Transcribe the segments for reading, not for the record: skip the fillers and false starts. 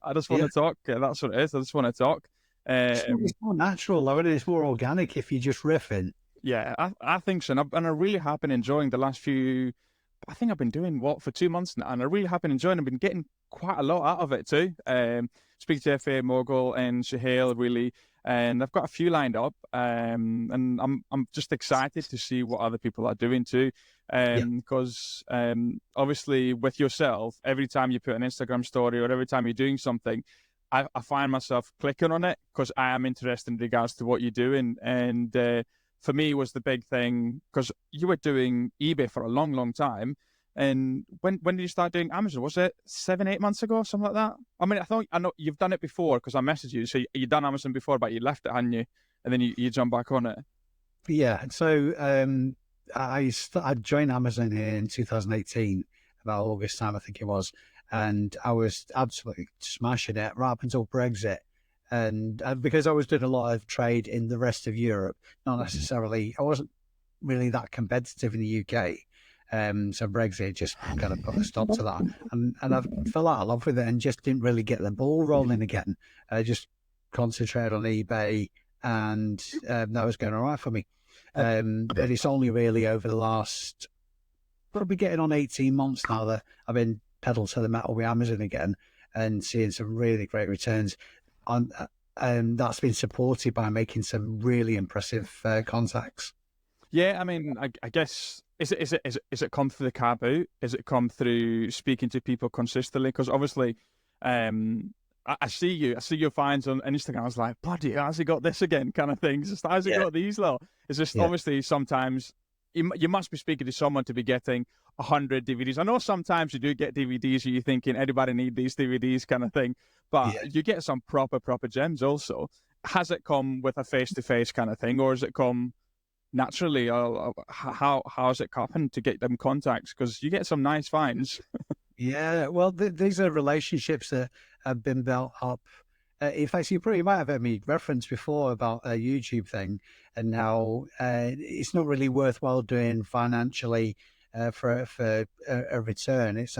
I just want Yeah. to talk. That's what it is. I just want to talk. It's more natural, though, and it's more organic if you're just riffing. Yeah, I think so. And I really have been enjoying the last few. I think I've been doing what for 2 months now, and I really have been enjoying. I've been getting quite a lot out of it too. Speak to FA Mogul and Shahil really, and I've got a few lined up. And I'm just excited to see what other people are doing too. Yeah. Because obviously with yourself, every time you put an Instagram story or every time you're doing something, I find myself clicking on it because I am interested in regards to what you're doing. And for me was the big thing because you were doing eBay for a long, long time. And when did you start doing Amazon? Was it 7, 8 months ago, something like that? I mean, I know you've done it before because I messaged you. So you've done Amazon before, but you left it, hadn't you? And then you jump back on it. Yeah. So I joined Amazon in 2018, about August time, I think it was, and I was absolutely smashing it right up until Brexit. And because I was doing a lot of trade in the rest of Europe, not necessarily, I wasn't really that competitive in the UK. So Brexit just kind of put a stop to that, and I fell out of love with it and just didn't really get the ball rolling again. I just concentrated on eBay, and that was going all right for me. But it's only really over the last, probably getting on 18 months now that I've been pedal to the metal with Amazon again and seeing some really great returns. On, that's been supported by making some really impressive contacts. Yeah, I mean, I guess is it come through the car boot? Is it come through speaking to people consistently? Because obviously, I see your finds on Instagram. I was like, bloody, how's he got this again? Kind of thing. Just how's he Yeah, got these lot? It's just yeah, obviously sometimes you must be speaking to someone to be getting 100 DVDs. I know sometimes you do get DVDs, and you're thinking anybody need these DVDs kind of thing, but yeah. you get some proper gems also. Has it come with a face to face kind of thing, or has it come naturally? How's it happened to get them contacts? Because you get some nice finds. Yeah, well, these are relationships that have been built up. In fact, you might have heard me reference before about a YouTube thing and how it's not really worthwhile doing financially for a return. It's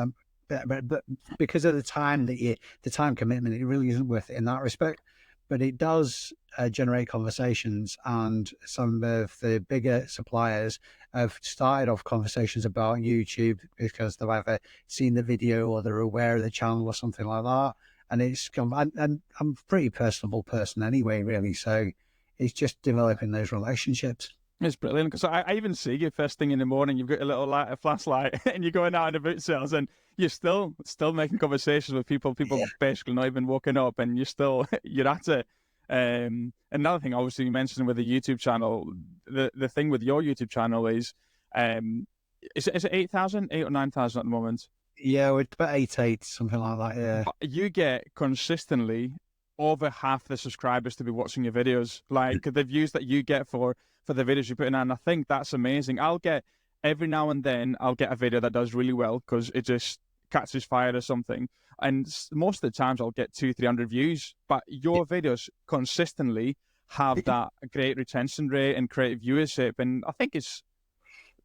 but because of the time the time commitment, it really isn't worth it in that respect. But it does generate conversations, and some of the bigger suppliers have started off conversations about YouTube because they've either seen the video or they're aware of the channel or something like that. And and I'm a pretty personable person anyway, really. So it's just developing those relationships. It's brilliant because I even see you first thing in the morning. You've got a little light, a flashlight, and you're going out in the boot sales, and you're still making conversations with people. Yeah. People basically not even walking up, and you're still you're at it. Another thing, obviously, you mentioned with the YouTube channel. The thing with your YouTube channel um, is it 8,000, 8 or 9,000 at the moment? Yeah, we're about 8-8, something like that. Yeah. But you get consistently over half the subscribers to be watching your videos. Like the views that you get for the videos you put in, and I think that's amazing. I'll get every now and then I'll get a video that does really well because it just catches fire or something. And most of the times I'll get 200-300 views, but your videos consistently have that great retention rate and great viewership. And I think it's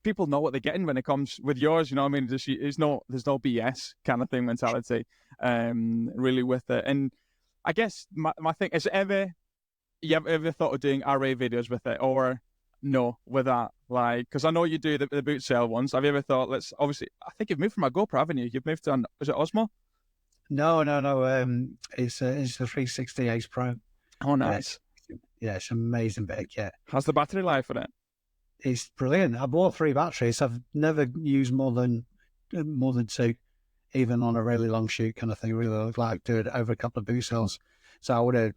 people know what they're getting when it comes with yours. You know what I mean? There's no BS kind of thing mentality, really with it. And I guess my thing is you have ever thought of doing RA videos with it or no with that? Like, because I know you do the boot sale ones. Have you ever thought, obviously, I think you've moved from a GoPro, haven't you? You've moved to is it Osmo? No, no, no. It's the 360 Ace Pro. Oh, Uh, nice. yeah, it's amazing big. Yeah, How's the battery life on it? it's brilliant. I bought 3 batteries. I've never used more than two, even on a really long shoot kind of thing. Really like do it over a couple of boot cells. So I would have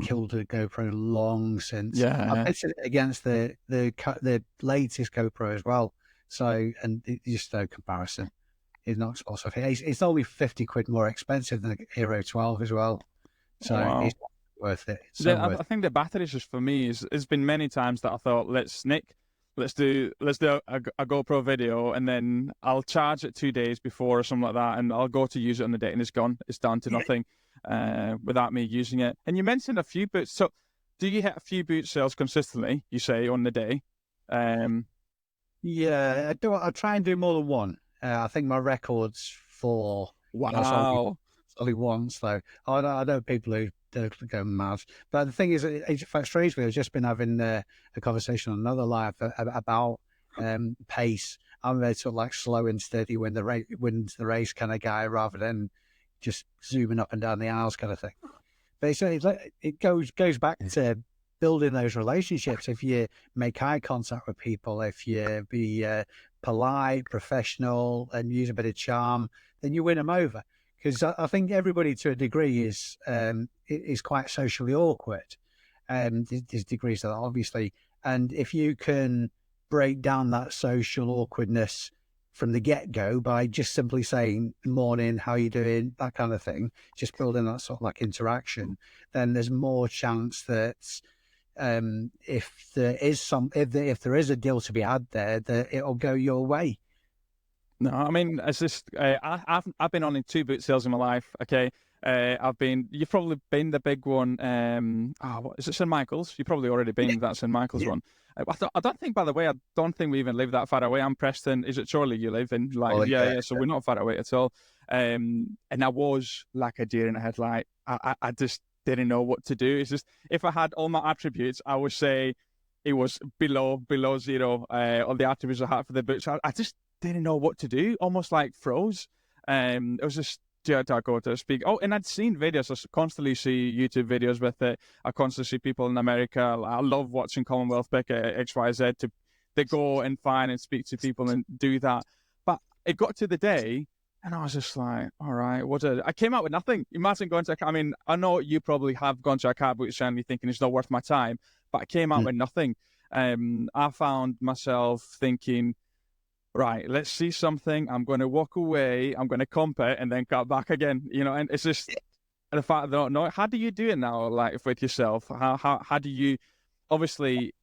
killed a GoPro long since. I've Yeah. pitched it against the latest GoPro as well. So and just no comparison. It's not supposed to. It's only 50 quid more expensive than the Hero 12 as well. Oh, So wow. it's worth it. It's so worth I think the batteries just for me is there's been many times that I thought let's do a GoPro video and then I'll charge it 2 days before or something like that and I'll go to use it on the day and it's gone. It's down to it. nothing without me using it. And you mentioned a few boots. So do you hit a few boot sales consistently, you say, on the day? Um, Yeah, I do. I try and do more than one. I think my record's four. That's only wow. only once though. I know people who go mad. But the thing is, strangely, I've just been having a conversation on another live about pace. I'm very sort of like slow and steady when wins the race kind of guy, rather than just zooming up and down the aisles kind of thing. But it goes back to building those relationships. If you make eye contact with people, if you be polite, professional, and use a bit of charm, then you win them over. Because I think everybody, to a degree, is quite socially awkward. There's degrees to that, obviously. And if you can break down that social awkwardness from the get-go by just simply saying morning, how you doing, that kind of thing, just building that sort of like interaction, then there's more chance that if there is a deal to be had there, that it'll go your way. No, I mean, it's just I've been on in 2 boot sales in my life. Okay, you've probably been the big one. What is it, St Michael's? You've probably already been that St Michael's Yeah. one. I don't think, by the way, I don't think we even live that far away. I'm Preston. Is it Chorley you live in? Like, Oh, yeah. So we're not far away at all. And I was like a deer in a headlight. I just didn't know what to do. It's just, if I had all my attributes, I would say it was below zero. All the attributes I had for the boots. I just didn't know what to do. Almost like froze. It was just, do I go to speak? Oh, and I'd seen videos. I constantly see YouTube videos with it. I constantly see people in America. I love watching Commonwealth pick XYZ to they go and find and speak to people and do that. But it got to the day, and I was just like, all right, I came out with nothing. Imagine going to I mean, I know you probably have gone to a car boot and you're thinking it's not worth my time, but I came out with nothing. I found myself thinking, right, let's see something. I'm going to walk away. I'm going to comp it and then cut back again. And it's just the fact that I don't know. How do you do it now, like with yourself? How do you? Obviously,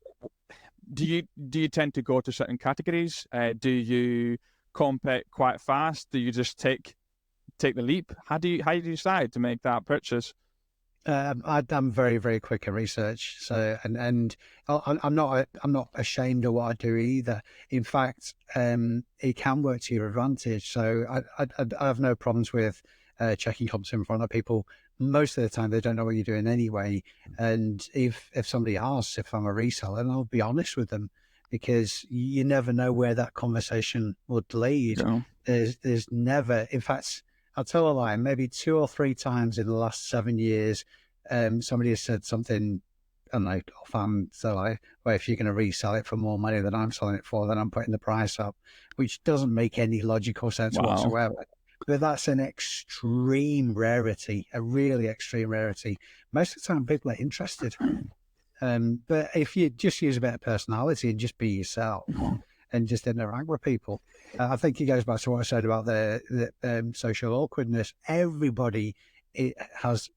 do you tend to go to certain categories? Do you comp it quite fast? Do you just take the leap? How do you decide to make that purchase? I'm very, very quick at research. So, and I'm not ashamed of what I do either. In fact, it can work to your advantage. So I have no problems with checking comps in front of people. Most of the time, they don't know what you're doing anyway. And if somebody asks if I'm a reseller, then I'll be honest with them, because you never know where that conversation would lead. No. There's never, in fact, I'll tell a lie, maybe 2 or 3 times in the last 7 years, somebody has said something, I don't know, offhand, so like, well, if you're going to resell it for more money than I'm selling it for, then I'm putting the price up, which doesn't make any logical sense whatsoever. But that's an extreme rarity, a really extreme rarity. Most of the time, people are interested. But if you just use a bit of personality and just be yourself, and just interact with people. I think it goes back to what I said about the social awkwardness. Everybody has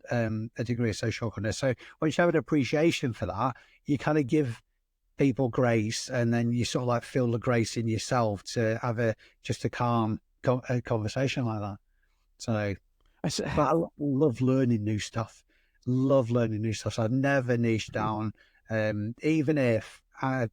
a degree of social awkwardness. So once you have an appreciation for that, you kind of give people grace, and then you sort of like feel the grace in yourself to have just a calm conversation like that. So, but I love learning new stuff. So I've never niche down, even if I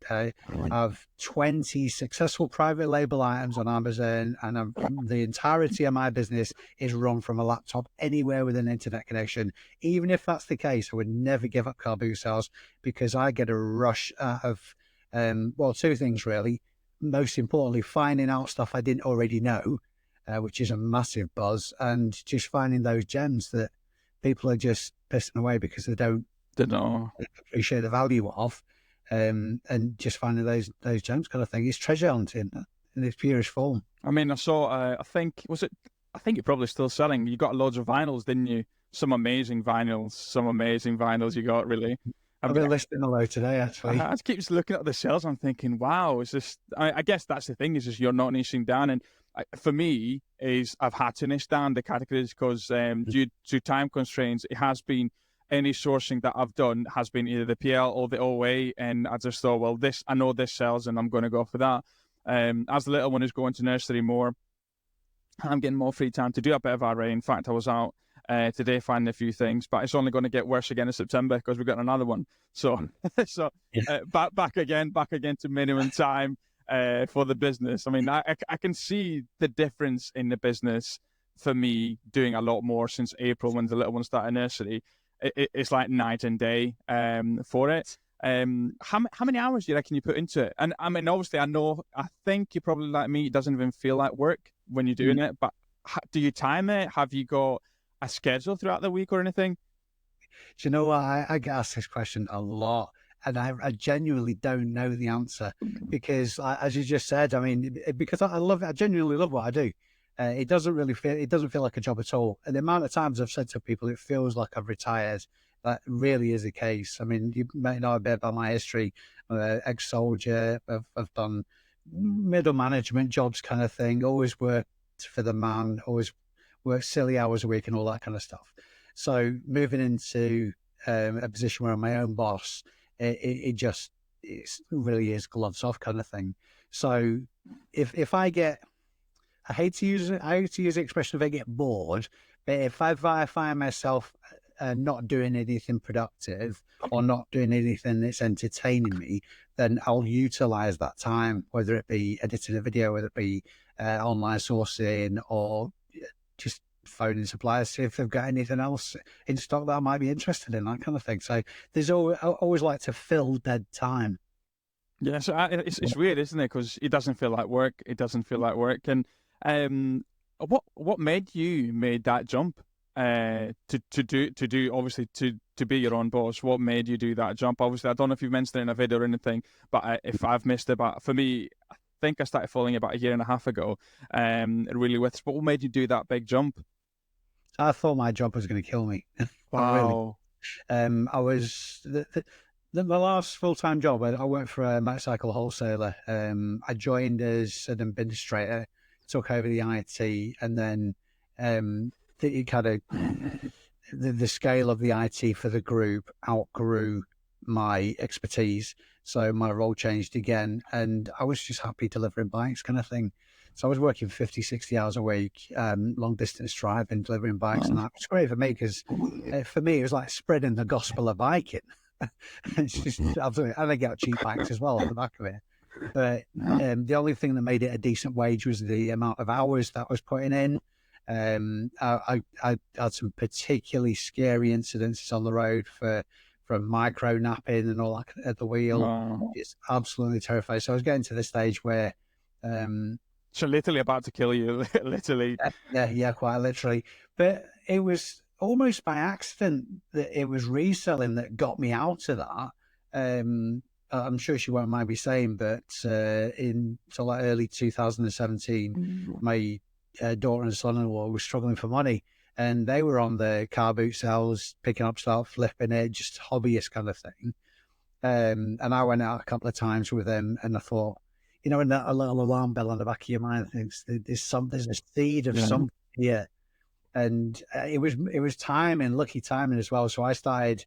have 20 successful private label items on Amazon, and the entirety of my business is run from a laptop anywhere with an internet connection. Even if that's the case, I would never give up car boot sales, because I get a rush out of, 2 things really. Most importantly, finding out stuff I didn't already know, which is a massive buzz, and just finding those gems that people are just pissing away because they don't appreciate the value of. And just finding those gems kind of thing. It's treasure hunting in its purest form. I mean, I saw, I think you're probably still selling. You got loads of vinyls, didn't you? Some amazing vinyls you got, really. I've been listening a lot today, actually. I just keep just looking at the sales. I'm thinking, wow, is this? I guess that's the thing, is just you're not niching down. And for me, I've had to niche down the categories because due to time constraints, it has been, any sourcing that I've done has been either the PL or the OA, and I just thought, well, I know this sells, and I'm going to go for that. As the little one is going to nursery more, I'm getting more free time to do a bit of RA. In fact, I was out today finding a few things, but it's only going to get worse again in September because we've got another one. So, back again to minimum time for the business. I mean, I can see the difference in the business for me doing a lot more since April when the little one started nursery. It's like night and day for it. How many hours do you reckon you put into it? And I mean, obviously, I think you're probably like me. It doesn't even feel like work when you're doing it. But do you time it? Have you got a schedule throughout the week or anything? Do you know what? I get asked this question a lot, and I genuinely don't know the answer because, as you just said, I mean, because I love it, I genuinely love what I do. It doesn't feel like a job at all. And the amount of times I've said to people, it feels like I've retired. That really is the case. I mean, you may know a bit about my history. Ex-soldier, I've done middle management jobs, kind of thing. Always worked for the man. Always worked silly hours a week and all that kind of stuff. So moving into a position where I'm my own boss, it really is gloves off kind of thing. So if I get, I hate to use the expression if I get bored, but if I find myself not doing anything productive or not doing anything that's entertaining me, then I'll utilize that time, whether it be editing a video, whether it be online sourcing, or just phoning suppliers, see if they've got anything else in stock that I might be interested in, that kind of thing. So I always like to fill dead time. Yeah, so it's weird, isn't it? Because it doesn't feel like work. It doesn't feel like work. And what made you made that jump to do obviously to be your own boss? What made you do that jump? Obviously, I don't know if you mentioned it in a video or anything, but if I've missed it, but for me, I think I started following about a year and a half ago. Really with, but what made you do that big jump? I thought my job was going to kill me. Really. Wow. I was my last full-time job. I worked for a motorcycle wholesaler. I joined as an administrator, took over the IT, and then it kind of the scale of the IT for the group outgrew my expertise. So my role changed again, and I was just happy delivering bikes, kind of thing. So I was working 50, 60 hours a week, long distance driving, delivering bikes, and that was great for me because for me it was like spreading the gospel of biking. It's just absolutely, and I get cheap bikes as well off the back of it. But the only thing that made it a decent wage was the amount of hours that I was putting in. I had some particularly scary incidences on the road from micro napping and all that at the wheel. Wow. It's absolutely terrifying. So I was getting to the stage where So literally about to kill you, literally. yeah, quite literally. But it was almost by accident that it was reselling that got me out of that. I'm sure she won't mind me saying, but in like early 2017, my daughter and son-in-law were struggling for money, and they were on the car boot sales, picking up stuff, flipping it, just hobbyist kind of thing. And I went out a couple of times with them, and I thought, you know, and that a little alarm bell on the back of your mind thinks there's a seed of something here, and it was timing, lucky timing as well. So I started,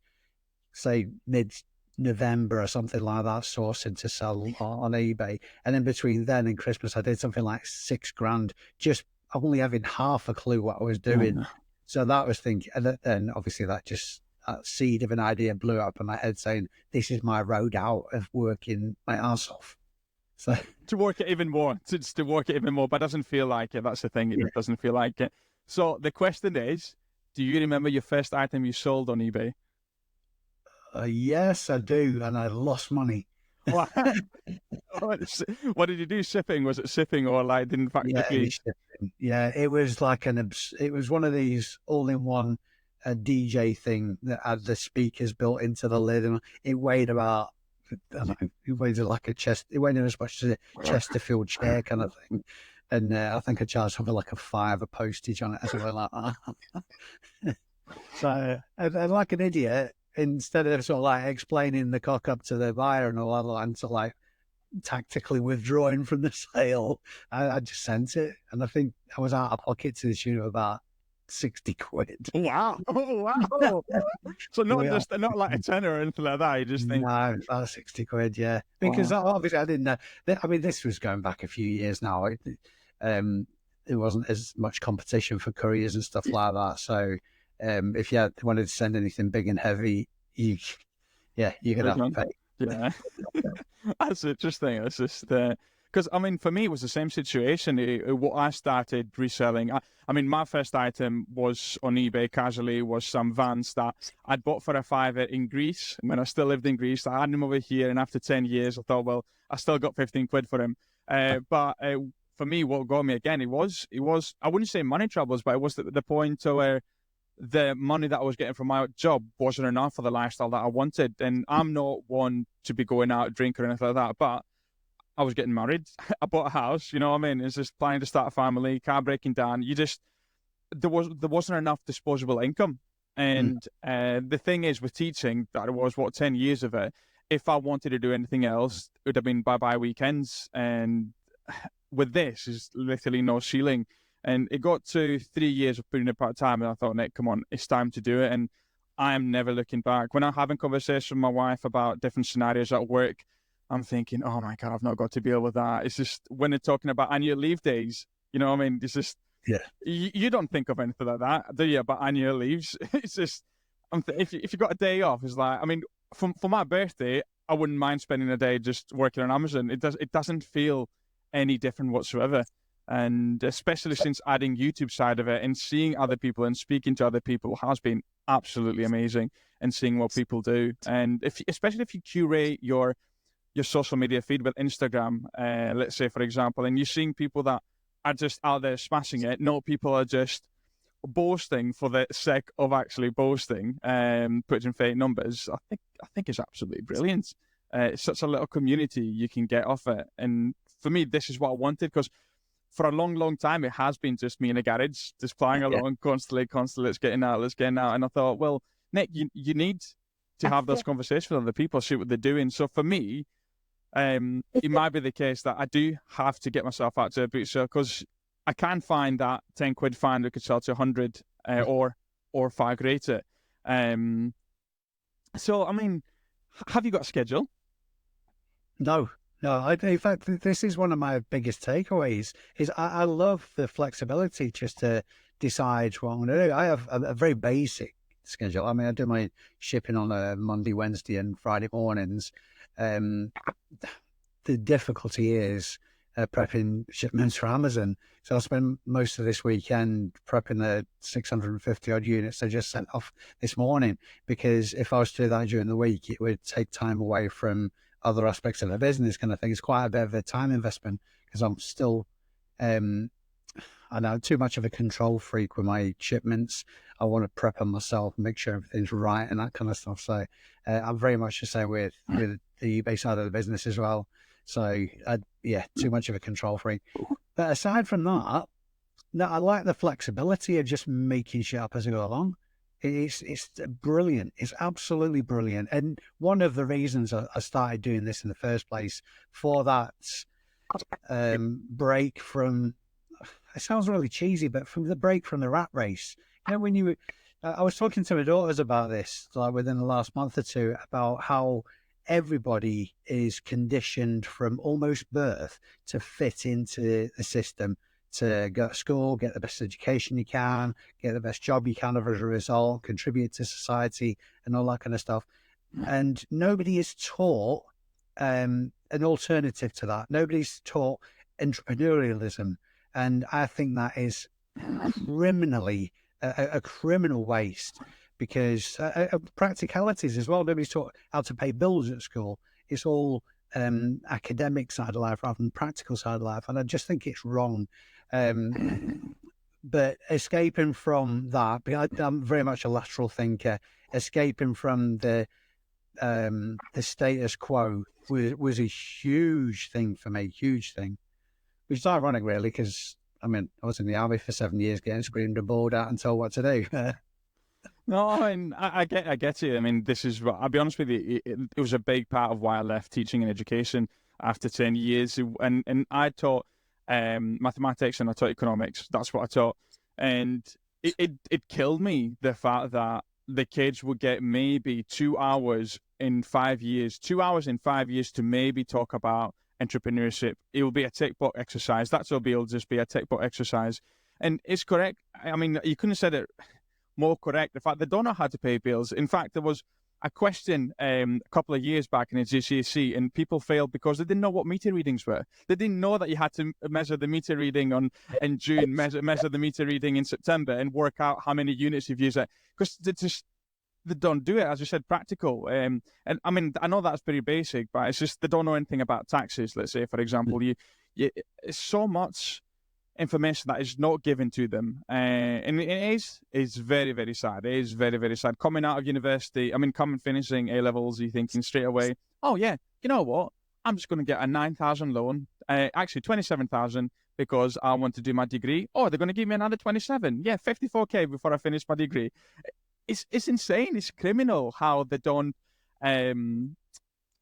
say, mid-November or something like that, sourcing to sell on eBay, and in between then and Christmas, I did something like $6,000, just only having half a clue what I was doing. So that was thinking, and then obviously that seed of an idea blew up in my head, saying, "This is my road out of working my ass off." So To work it even more, to work it even more, but it doesn't feel like it. That's the thing. It yeah. doesn't feel like it. So the question is, do you remember your first item you sold on eBay? Yes, I do, and I lost money. What what did you do? Shipping? Was it shipping or like didn't Yeah, factory? yeah, it was like it was one of these all-in-one DJ thing that had the speakers built into the lid, and it weighed about, I don't know, it weighed like a chest. It weighed as much as a Chesterfield chair kind of thing, and I think I charged something like a $5 postage on it or something like that. So, and like an idiot, instead of sort of like explaining the cock up to the buyer and all that, and sort of like tactically withdrawing from the sale, I just sent it, and I think I was out of pocket to the tune of about 60 quid. Wow! Wow! So not like a tenner or anything like that. You just think, No, about 60 quid, yeah. Because obviously I didn't know. I mean, this was going back a few years now. There wasn't as much competition for couriers and stuff like that. So if you wanted to send anything big and heavy, you're going to have to pay. yeah. That's interesting. It's just because I mean, for me, it was the same situation. What I started reselling, I mean, my first item was on eBay casually, was some Vans that I'd bought for a fiver in Greece when I still lived in Greece. I had them over here, and after 10 years, I thought, well, I still got 15 quid for him. But for me, what got me again, it was, I wouldn't say money troubles, but it was the point to where the money that I was getting from my job wasn't enough for the lifestyle that I wanted. And I'm not one to be going out drinking or anything like that, but I was getting married. I bought a house, you know what I mean? It's just planning to start a family, car breaking down. There wasn't enough disposable income. Mm. And the thing is with teaching, that it was 10 years of it. If I wanted to do anything else, it would have been bye-bye weekends. And with this, is literally no ceiling. And it got to 3 years of putting it part-time, and I thought, Nick, come on, it's time to do it. And I am never looking back. When I'm having conversations with my wife about different scenarios at work, I'm thinking, oh my God, I've not got to deal with that. It's just when they're talking about annual leave days, you know what I mean? It's just, Yeah. you don't think of anything like that, do you, about annual leaves? It's just, if you got a day off, it's like, I mean, for my birthday, I wouldn't mind spending a day just working on Amazon. It doesn't feel any different whatsoever. And especially since adding YouTube side of it and seeing other people and speaking to other people has been absolutely amazing, and seeing what people do. And especially if you curate your social media feed with Instagram, let's say, for example, and you're seeing people that are just out there smashing it. No, people are just boasting for the sake of actually boasting, putting fake numbers. I think it's absolutely brilliant. It's such a little community you can get off it. And for me, this is what I wanted, because for a long, long time, it has been just me in a garage, just playing along constantly, let's get out. And I thought, well, Nick, you need to have those conversations with other people, see what they're doing. So for me, it might be the case that I do have to get myself out to a boot sale, because I can find that 10 quid find that could sell to 100 or far greater. So, I mean, have you got a schedule? No, no. In fact, this is one of my biggest takeaways. Is I love the flexibility just to decide what I'm going to do. I have a very basic schedule. I mean, I do my shipping on a Monday, Wednesday, and Friday mornings. The difficulty is prepping shipments for Amazon. So I spent most of this weekend prepping the 650 odd units I just sent off this morning, because if I was to do that during the week, it would take time away from other aspects of the business kind of thing. It's quite a bit of a time investment, because I'm still, I know, too much of a control freak with my shipments. I want to prep them myself, make sure everything's right and that kind of stuff. So I'm very much the same with the eBay side of the business as well. So yeah, too much of a control freak. But aside from that, no, I like the flexibility of just making shit up as I go along. It's brilliant. It's absolutely brilliant. And one of the reasons I started doing this in the first place, for that break from, it sounds really cheesy, but from the break from the rat race. You know, when I was talking to my daughters about this, like within the last month or two, about how everybody is conditioned from almost birth to fit into the system, to go to school, get the best education you can, get the best job you can as a result, contribute to society and all that kind of stuff. And nobody is taught an alternative to that. Nobody's taught entrepreneurialism. And I think that is criminally a criminal waste, because practicalities as well. Nobody's taught how to pay bills at school. It's all academic side of life rather than practical side of life. And I just think it's wrong. But escaping from that, I'm very much a lateral thinker, escaping from the status quo was a huge thing for me, huge thing. Which is ironic, really, because, I mean, I was in the army for 7 years, getting screamed and bored at and told what to do. No, I mean, I get you. I mean, this is, I'll be honest with you, it was a big part of why I left teaching and education after 10 years. And I taught mathematics and I taught economics. That's what I taught. And it killed me, the fact that the kids would get maybe 2 hours in 5 years, 2 hours in 5 years to maybe talk about entrepreneurship. It will be a tick box exercise. That's all. It'll just be a tick box exercise. And it's correct. I mean, you couldn't have said it more correct. The fact they don't know how to pay bills. In fact, a question a couple of years back in a GCSE, and people failed because they didn't know what meter readings were. They didn't know that you had to measure the meter reading in June, measure the meter reading in September, and work out how many units you've used. It because they don't do it, as you said, practical. And I mean, I know that's pretty basic, but it's just they don't know anything about taxes. Let's say, for example, it's so much information that is not given to them, and it's very, very sad. It is very, very sad. Coming out of university, I mean, coming finishing A levels, you're thinking straight away, oh yeah, you know what? I'm just going to get a 9,000 loan, actually 27,000 because I want to do my degree. Oh, they're going to give me another 27. Yeah, 54k before I finish my degree. It's insane. It's criminal how they don't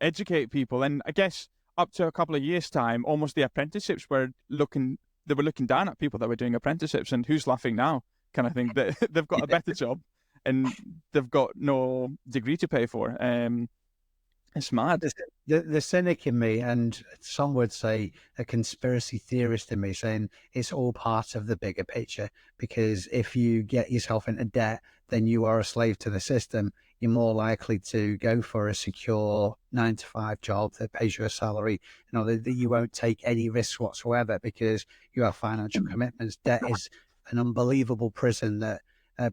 educate people. And I guess up to a couple of years' time, almost the apprenticeships were looking down at people that were doing apprenticeships, and who's laughing now? Kind of thing. They've got a better job, and they've got no degree to pay for. It's mad. The cynic in me, and some would say a conspiracy theorist in me, saying it's all part of the bigger picture. Because if you get yourself into debt, then you are a slave to the system. You're more likely to go for a secure 9-to-5 job that pays you a salary. You know, that you won't take any risks whatsoever because you have financial commitments. Debt is an unbelievable prison that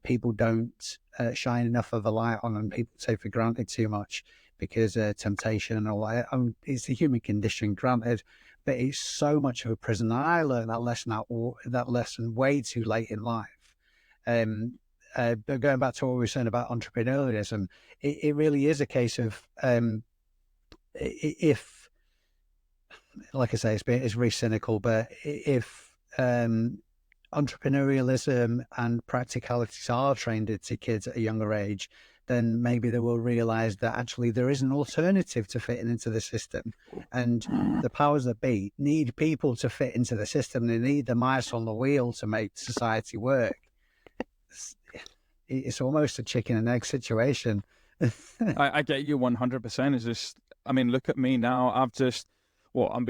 people don't shine enough of a light on, and people take for granted too much. Because temptation and all that, it's the human condition, granted, but it's so much of a prison. And I learned that lesson way too late in life. But going back to what we were saying about entrepreneurialism, it really is a case of if, like I say, it's very cynical, but if entrepreneurialism and practicalities are trained into kids at a younger age, then maybe they will realize that actually there is an alternative to fitting into the system. And the powers that be need people to fit into the system. They need the mice on the wheel to make society work. It's almost a chicken and egg situation. I get you 100%. It's just, I mean, look at me now. I've been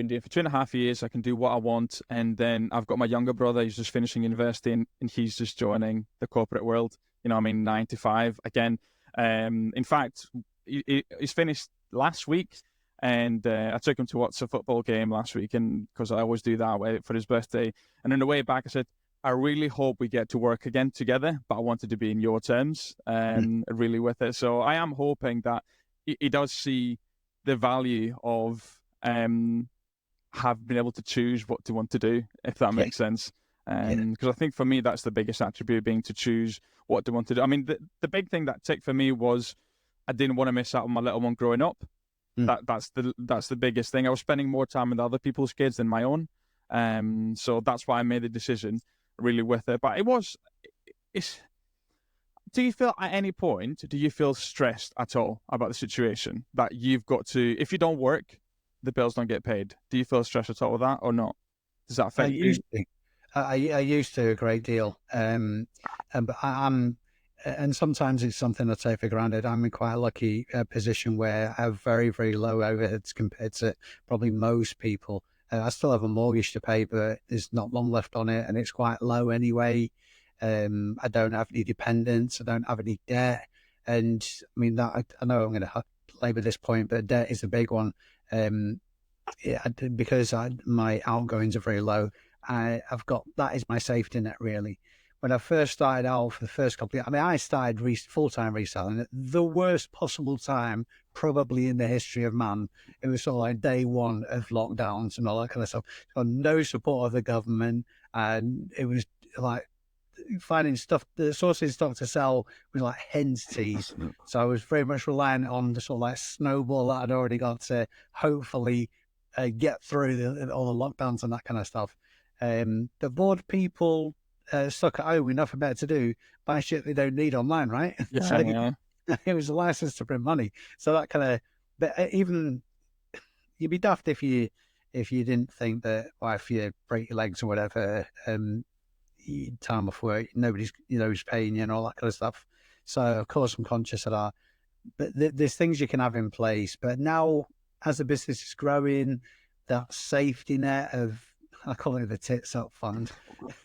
doing for 2.5 years. I can do what I want. And then I've got my younger brother. He's just finishing university, and he's just joining the corporate world. You know, I mean, 9 to 5 again. In fact, he's finished last week, and I took him to watch a football game last week, and because I always do that for his birthday. And on the way back, I said, I really hope we get to work again together, but I wanted to be in your terms, really with it. So I am hoping that he does see the value of have been able to choose what to want to do, if that makes sense. Because I think for me, that's the biggest attribute, being to choose what to want to do. I mean, the big thing that ticked for me was I didn't want to miss out on my little one growing up. That's the biggest thing. I was spending more time with other people's kids than my own. So that's why I made the decision really with it. But do you feel at any point, do you feel stressed at all about the situation that you've got to, if you don't work, the bills don't get paid? Do you feel stressed at all with that or not? Does that affect you? I used to a great deal, but and sometimes it's something I take for granted. I'm in quite a lucky position where I have very, very low overheads compared to probably most people. I still have a mortgage to pay, but there's not long left on it, and it's quite low anyway. I don't have any dependents. I don't have any debt, and I mean that I know I'm going to labour this point, but debt is a big one. Because my outgoings are very low. I've got, that is my safety net, really. When I first started out for the first couple of years, I mean, I started full-time reselling at the worst possible time, probably in the history of man. It was sort of like day one of lockdowns and all that kind of stuff. So no support of the government. And it was like finding stuff, the sources of stuff to sell was like hen's teas. So I was very much reliant on the sort of like snowball that I'd already got to hopefully get through all the lockdowns and that kind of stuff. The bored people stuck at home with nothing better to do, buy shit they don't need online, right? Yeah, So yeah. it was a license to print money. So that kind of, but even you'd be daft if you didn't think that, well, if you break your legs or whatever, time off work, nobody's who's paying you and all that kind of stuff. So of course I'm conscious of that. But there's things you can have in place. But now, as the business is growing, that safety net of, I call it the tits up fund,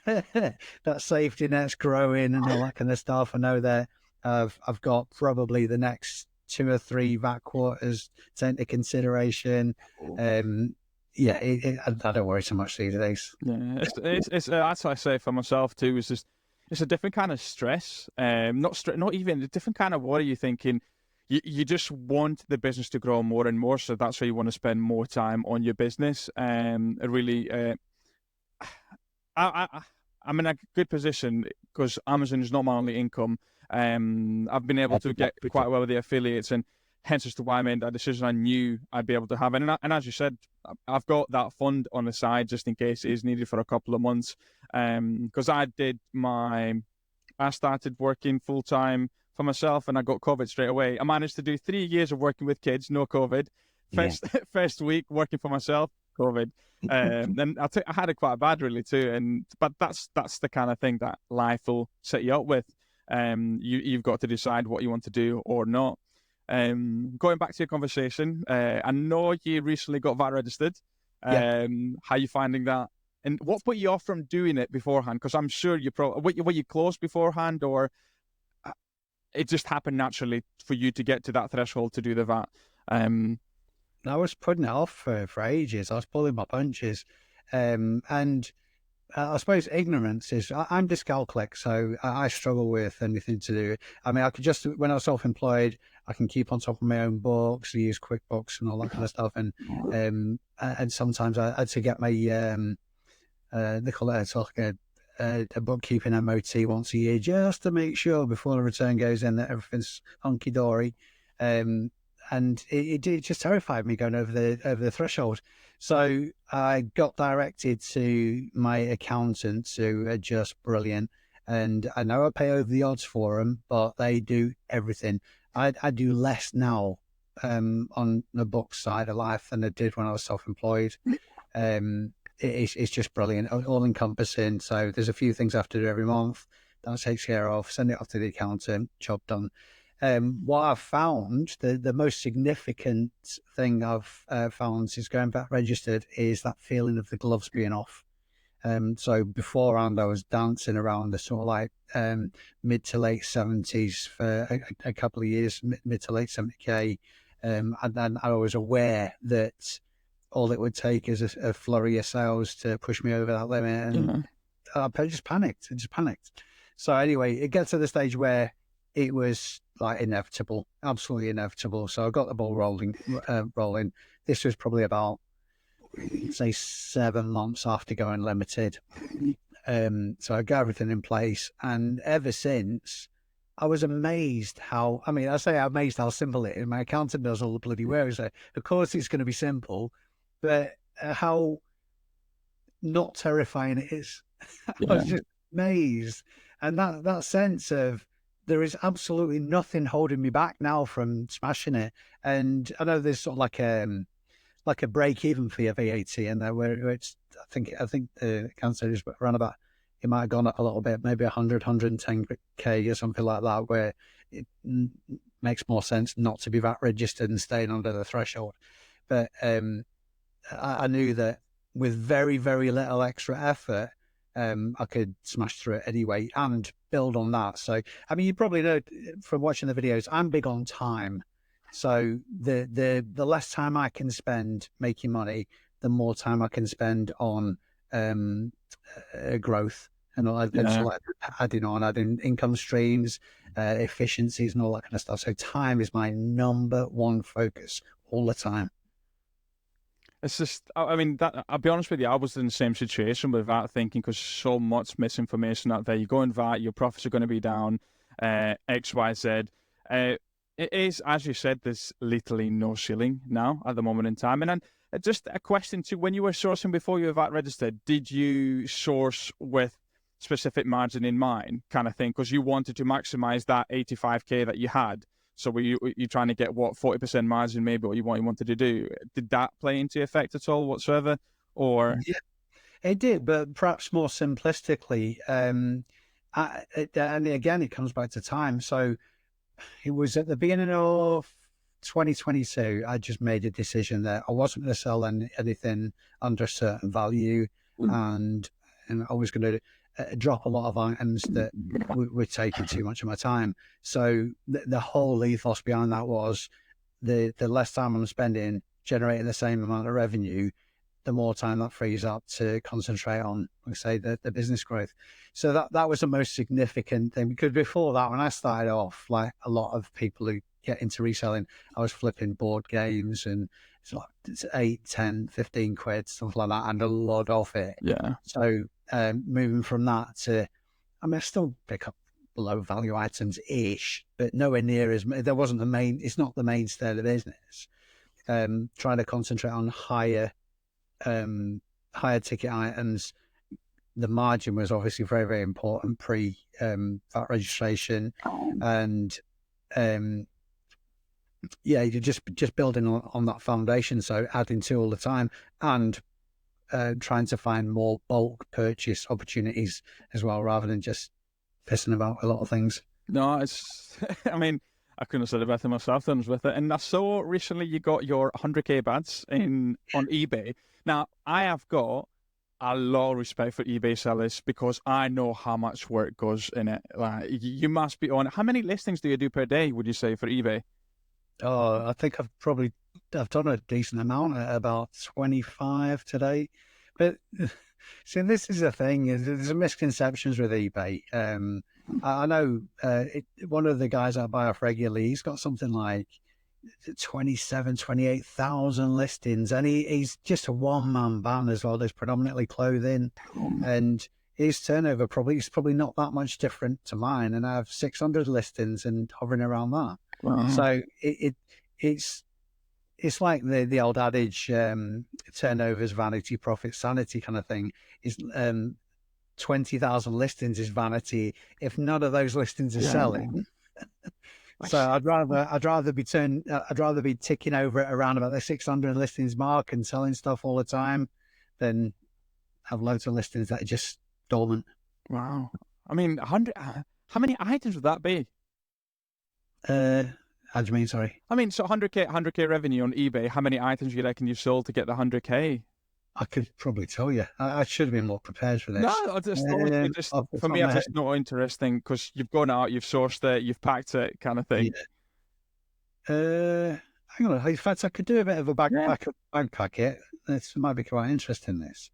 that safety net's growing and all that kind of stuff. I know that I've got probably the next 2 or 3 VAT quarters take into consideration. Yeah, I don't worry so much these days. Yeah, it's that's what I say for myself too. Is just it's a different kind of stress. Not even a different kind of worry. You're thinking, you just want the business to grow more and more, so that's why you want to spend more time on your business. Really, I I'm in a good position because Amazon is not my only income. I've been able to get quite well with the affiliates, and hence as to why I made that decision. I knew I'd be able to have it, and as you said, I've got that fund on the side just in case it is needed for a couple of months. Because I started working full time for myself, and I got COVID straight away. I managed to do 3 years of working with kids, no COVID. Yeah. First week working for myself, COVID. And I had it quite bad really too. But that's the kind of thing that life will set you up with. You've got to decide what you want to do or not. Going back to your conversation, I know you recently got VAT registered. Yeah. How you finding that? And what put you off from doing it beforehand? Because I'm sure were you close beforehand, or it just happened naturally for you to get to that threshold to do the VAT? I was putting it off for ages. I was pulling my punches. And I suppose ignorance is, I'm dyscalculic, so I struggle with anything to do. I mean, I could just, when I was self-employed, I can keep on top of my own books, use QuickBooks and all that kind of stuff. And sometimes I had to get my, they call it it's like a bookkeeping MOT once a year, just to make sure before the return goes in that everything's hunky-dory. And it just terrified me going over the threshold. So I got directed to my accountant, who are just brilliant. And I know I pay over the odds for them, but they do everything. I do less now on the book side of life than I did when I was self-employed. It's just brilliant, all encompassing. So there's a few things I have to do every month that takes care of. Send it off to the accountant, job done. What I've found, the most significant thing I've found since going back registered is that feeling of the gloves being off. So beforehand, I was dancing around the sort of like mid to late 70s for a couple of years, mid to late 70K. And then I was aware that all it would take is a flurry of sales to push me over that limit. And I just panicked. I just panicked. So anyway, it gets to the stage where it was like inevitable, absolutely inevitable. So I got the ball rolling. This was probably about, say, 7 months after going limited. So I got everything in place, and ever since, I was amazed how. I mean, I say amazed how simple it is. My accountant knows all the bloody words. So of course, it's going to be simple, but how not terrifying it is. I was just amazed, and that sense of, there is absolutely nothing holding me back now from smashing it. And I know there's sort of like a break even for your VAT in there, where it's, I think the cancer is around about, it might have gone up a little bit, maybe 110K or something like that, where it makes more sense not to be VAT registered and staying under the threshold. But I knew that with very, very little extra effort, I could smash through it anyway and build on that. So, I mean, you probably know from watching the videos, I'm big on time. So the less time I can spend making money, the more time I can spend on growth and all that, so like adding income streams, efficiencies and all that kind of stuff. So time is my number one focus all the time. It's just, I mean, I'll be honest with you, I was in the same situation with that, thinking, because so much misinformation out there. You go in VAT, your profits are going to be down, X, Y, Z. It is, as you said, there's literally no ceiling now at the moment in time. And then just a question too, when you were sourcing before you were VAT registered, did you source with specific margin in mind, kind of thing? Because you wanted to maximize that 85K that you had. So were you trying to get, what, 40% margin maybe, what you wanted to do? Did that play into effect at all whatsoever? Or Yeah, it did, but perhaps more simplistically. And again, it comes back to time. So it was at the beginning of 2022, I just made a decision that I wasn't going to sell anything under a certain value, and I was going to drop a lot of items that were taking too much of my time. So the whole ethos behind that was the less time I'm spending generating the same amount of revenue, the more time that frees up to concentrate on, like I say, the business growth. So that was the most significant thing, because before that, when I started off, like a lot of people who get into reselling, I was flipping board games, and it's 8, 10, 15 quid, stuff like that, and a lot of it. Yeah. So moving from that to, I mean, I still pick up low value items ish, but nowhere near as, there wasn't the main, it's not the mainstay of the business. Trying to concentrate on higher ticket items. The margin was obviously very, very important pre VAT registration, and you're just building on that foundation. So adding to all the time, and trying to find more bulk purchase opportunities as well, rather than just pissing about a lot of things. No, it's. I mean, I couldn't have said it better myself. Than with it, and I saw recently you got your 100K badge on eBay. Now, I have got a lot of respect for eBay sellers because I know how much work goes in it. Like, you must be on. How many listings do you do per day, would you say, for eBay? Oh, I think I've done a decent amount, about 25 today. But see, this is the thing: there's misconceptions with eBay. I know one of the guys I buy off regularly, he's got something like 28,000 listings, and he's just a one-man band as well. There's predominantly clothing, and his turnover is probably not that much different to mine, and I have 600 listings and hovering around that. Wow. So it's like the old adage, turnovers, vanity, profit, sanity kind of thing. Is 20,000 listings is vanity if none of those listings are selling. So I'd rather be ticking over at around about the 600 listings mark and selling stuff all the time than have loads of listings that are just dormant. Wow. I mean, 100. How many items would that be? How do you mean? Sorry. I mean, so 100K revenue on eBay. How many items do you reckon you've sold to get the 100K? I could probably tell you. I should have been more prepared for this. No, I just for me, it's just not interesting because you've gone out, you've sourced it, you've packed it, kind of thing. Yeah. Hang on. In fact, I could do a bit of a bag packet. This might be quite interesting. This.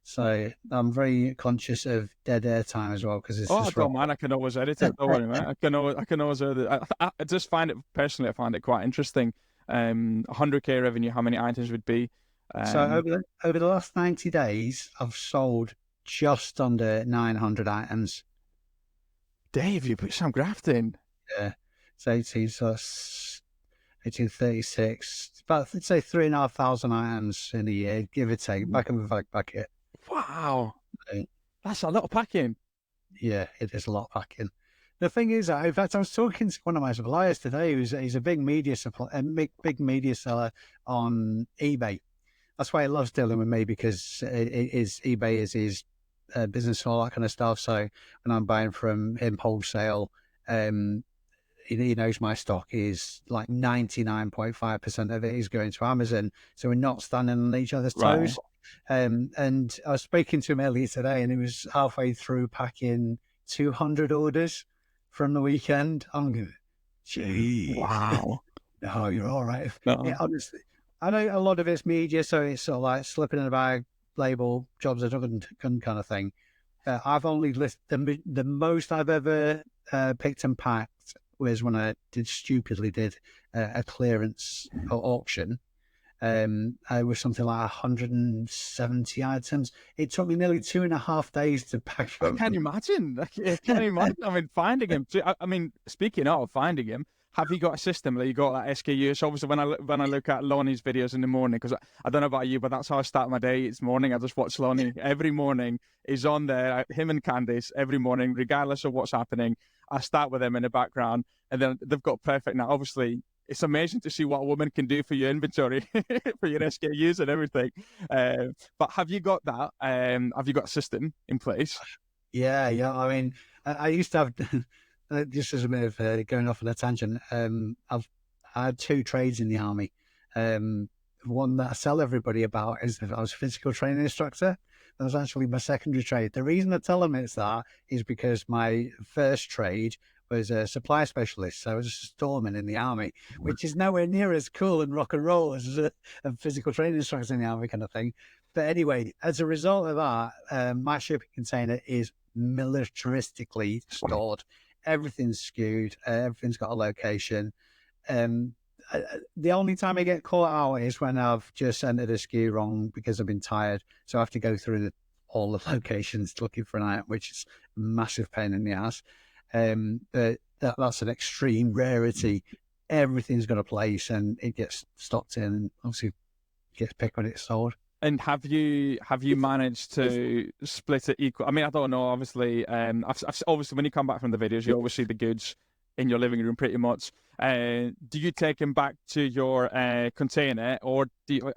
So I'm very conscious of dead air time as well, because it's. Oh, I don't mind. I can always edit it. Don't worry, mate. I can always edit it. I just find it personally. I find it quite interesting. 100K revenue. How many items would be? So over the last 90 days, I've sold just under 900 items. Dave, you put some graft in. Yeah, it's 1836. About, let's say, 3,500 items in a year, give or take. Back in the back bucket. Wow, that's a lot of packing. Yeah, it is a lot of packing. The thing is, in fact, I was talking to one of my suppliers today. He's a big media big media seller on eBay. That's why he loves dealing with me, because eBay is his business and all that kind of stuff. So when I'm buying from him wholesale, he knows my stock is like 99.5% of it is going to Amazon. So we're not standing on each other's toes. And I was speaking to him earlier today, and he was halfway through packing 200 orders from the weekend. I'm going, gee, wow. No, you're all right. No. Yeah, honestly. I know a lot of it's media, so it's sort of like slipping in a bag, label, jobs are done kind of thing. I've only listed the most I've ever picked and packed was when I stupidly did a clearance auction. I was something like 170 items. It took me nearly 2.5 days to pack them. I can't imagine. I mean, finding him. I mean, speaking of finding him, have you got a system that you got like SKU? So obviously, when I look at Lonnie's videos in the morning, because I don't know about you, but that's how I start my day. It's morning. I just watch Lonnie every morning. He's on there, him and Candice every morning, regardless of what's happening. I start with them in the background, and then they've got perfect. Now, obviously, it's amazing to see what a woman can do for your inventory, for your SKUs and everything. But have you got that? Have you got a system in place? Yeah. I mean, I used to have. Just as a bit of going off on a tangent, I had 2 trades in the army. One that I tell everybody about is that I was a physical training instructor, That was actually my secondary trade. The reason I tell them it's that is because my first trade was a supply specialist. So I was a storeman in the army, which is nowhere near as cool and rock and roll as a physical training instructor in the army kind of thing. But anyway, as a result of that, my shipping container is militaristically stored. Everything's skewed. Everything's got a location. Um, the only time I get caught out is when I've just entered a SKU wrong because I've been tired. So I have to go through all the locations looking for an item, which is a massive pain in the ass. But that's an extreme rarity. Everything's got a place and it gets stocked in and obviously gets picked when it's sold. And have you managed to split it equal? I mean, I don't know. Obviously, obviously when you come back from the videos, you always see the goods in your living room pretty much. Do you take them back to your container, or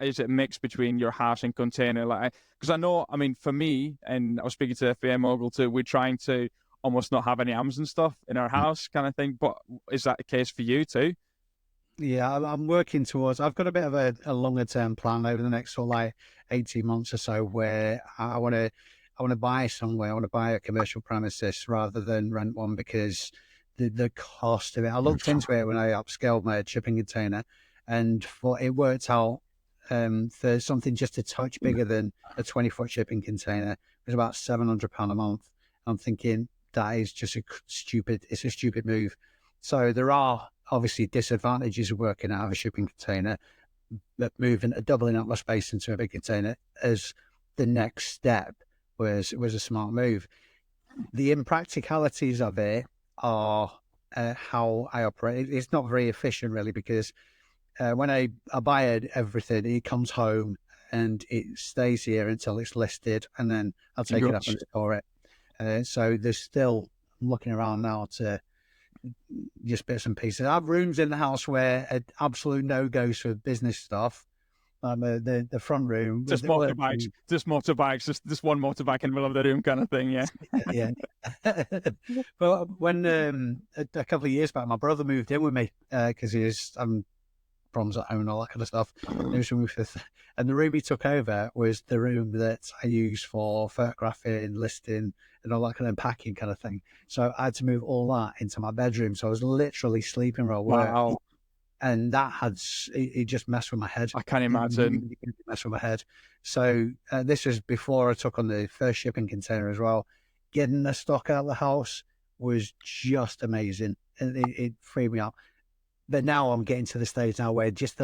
is it mixed between your house and container? Like, because I know, I mean, for me, and I was speaking to FBA Mogul too, we're trying to almost not have any Amazon stuff in our house, kind of thing. But is that the case for you too? Yeah, I'm working towards. I've got a bit of a longer term plan over the next sort of like 18 months or so, where I want to buy somewhere. I want to buy a commercial premises rather than rent one because the cost of it. I looked into it when I upscaled my shipping container, and for it worked out for something just a touch bigger than a 20-foot shipping container. It was about £700 a month. I'm thinking that is just it's a stupid move. So there are obviously disadvantages of working out of a shipping container, but doubling up my space into a big container as the next step was a smart move. The impracticalities of it are how I operate. It's not very efficient really because when I buy everything, it comes home and it stays here until it's listed, and then I'll take it up and store it. So there's still, I'm looking around now to just bits and pieces. I have rooms in the house where an absolute no-goes for business stuff. The front room. Just motorbikes, just one motorbike in the middle of the room kind of thing, yeah. Yeah. Well, when a couple of years back, my brother moved in with me because he was problems at home and all that kind of stuff. And the room he took over was the room that I use for photographing, listing, and all that kind of packing kind of thing. So I had to move all that into my bedroom. So I was literally sleeping while work. Wow. And that it just messed with my head. I can't imagine. It messed with my head. So this was before I took on the first shipping container as well. Getting the stock out of the house was just amazing. And it freed me up. But now I'm getting to the stage now where just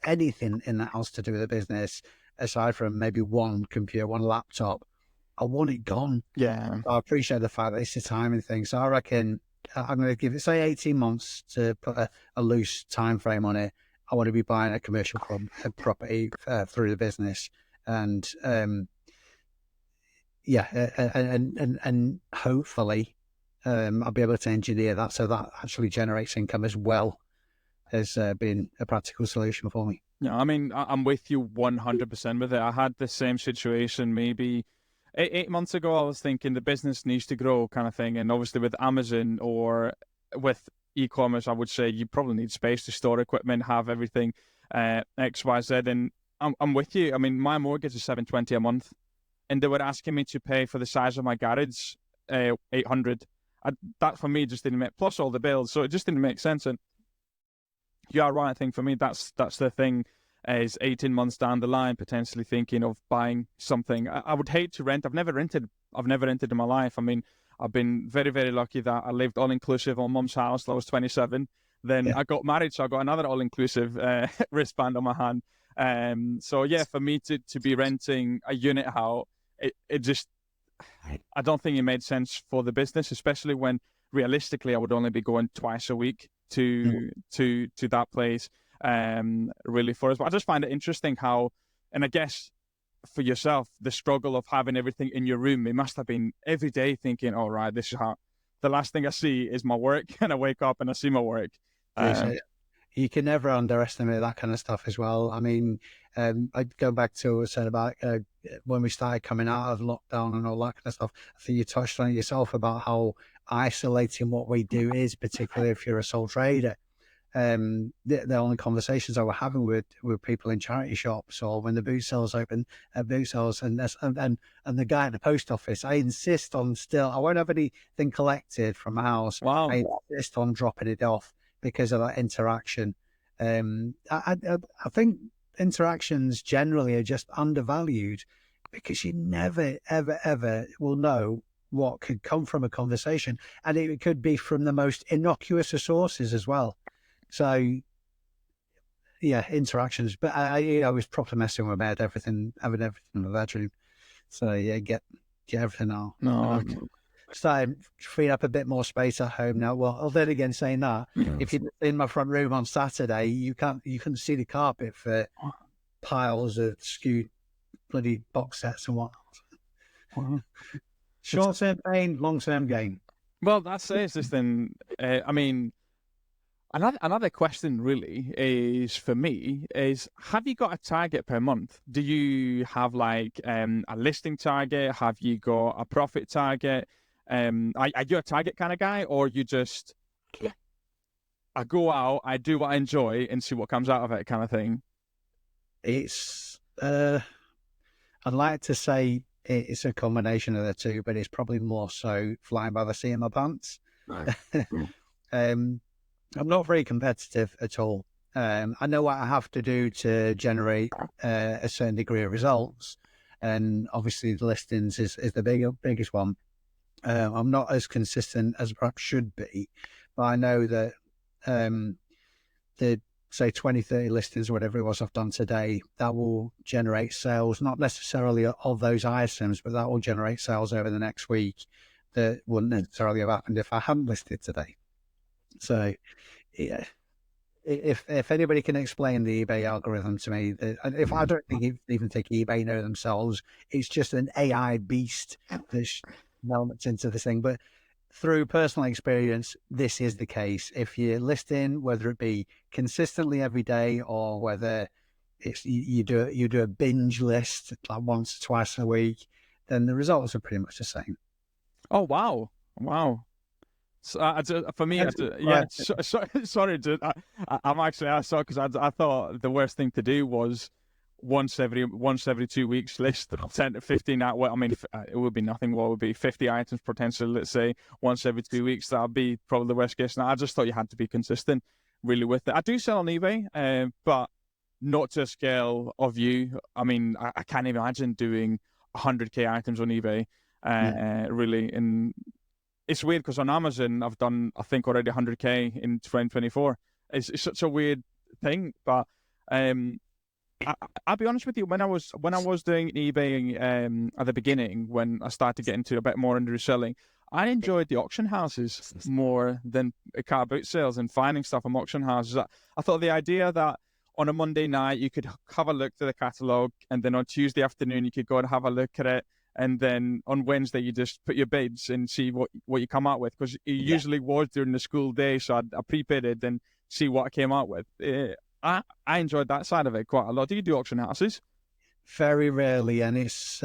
anything in the house to do with the business, aside from maybe one computer, one laptop, I want it gone. Yeah. So I appreciate the fact that it's a timing thing. So I reckon I'm going to give it, say, 18 months to put a loose time frame on it. I want to be buying a commercial property through the business. And and hopefully I'll be able to engineer that so that actually generates income as well as being a practical solution for me. Yeah, I mean, I'm with you 100% with it. I had the same situation maybe 8 months ago. I was thinking the business needs to grow kind of thing. And obviously with Amazon or with e-commerce, I would say you probably need space to store equipment, have everything, X, Y, Z. And I'm with you. I mean, my mortgage is $720 a month. And they were asking me to pay for the size of my garage, $800. That for me just didn't make, plus all the bills. So it just didn't make sense. And you are right. I think for me, that's the thing, is 18 months down the line, potentially thinking of buying something. I would hate to rent. I've never rented in my life. I mean, I've been very, very lucky that I lived all-inclusive on Mum's house till I was 27. Then I got married, so I got another all-inclusive wristband on my hand. So yeah, for me to be renting a unit out, it just, I don't think it made sense for the business, especially when realistically I would only be going twice a week to that place, really for us. But I just find it interesting how, and I guess for yourself, the struggle of having everything in your room, it must have been every day thinking, all right, this is how, the last thing I see is my work, and I wake up and I see my work. You can never underestimate that kind of stuff as well. I mean, I'd go back to what I said about when we started coming out of lockdown and all that kind of stuff. I think you touched on it yourself about how isolating what we do is, particularly if you're a sole trader. the only conversations I were having with people in charity shops, or when the boot sales open at boot sales, and the guy at the post office. I insist on still, I won't have anything collected from my house. Wow. I insist on dropping it off because of that interaction. I think interactions generally are just undervalued, because you never, ever, ever will know what could come from a conversation, and it could be from the most innocuous of sources as well. So yeah, interactions. But I was proper messing with about everything, having everything in the bedroom. So yeah, get everything out. No. Okay. Starting freeing up a bit more space at home now. Well, then again, saying that, if you're in my front room on Saturday, you couldn't see the carpet for piles of skewed bloody box sets and whatnot. Wow. Short-term pain, long-term gain. Well, that's it. This then. I mean, another question really is for me is: have you got a target per month? Do you have like a listing target? Have you got a profit target? Are you a target kind of guy, or you just I go out, I do what I enjoy, and see what comes out of it, kind of thing? It's I'd like to say it's a combination of the two, but it's probably more so flying by the seat of my pants. Right. I'm not very competitive at all. I know what I have to do to generate a certain degree of results, and obviously the listings is the biggest one. I'm not as consistent as perhaps should be, but I know that the say 20, 30 listings or whatever it was I've done today, that will generate sales, not necessarily of those items, but that will generate sales over the next week that wouldn't necessarily have happened if I hadn't listed today. So yeah, if anybody can explain the eBay algorithm to me, if I don't even think eBay know themselves, it's just an AI beast that's elements into this thing. But through personal experience, this is the case. If you're listing, whether it be consistently every day, or whether it's you do a binge list like once or twice a week, then the results are pretty much the same. Oh wow, wow. So, for me, sorry, dude. I'm actually I saw because I thought the worst thing to do was once every 2 weeks list 10 to 15 out. Well, I mean, it would be nothing. What would be 50 items potentially? Let's say once every 2 weeks. That'd be probably the worst case. Now, I just thought you had to be consistent, really, with it. I do sell on eBay, but not to a scale of you. I mean, I can't imagine doing 100k items on eBay. Really, and it's weird because on Amazon I've done I think already 100k in 2024. It's such a weird thing, but I'll be honest with you. When I was doing eBay at the beginning, when I started getting into a bit more into reselling, I enjoyed the auction houses more than car boot sales and finding stuff from auction houses. I thought the idea that on a Monday night you could have a look to the catalogue, and then on Tuesday afternoon you could go and have a look at it, and then on Wednesday you just put your bids and see what you come out with, because it usually was during the school day, so I pre-bidded and see what I came out with. I enjoyed that side of it quite a lot. Do you do auction houses? Very rarely, and it's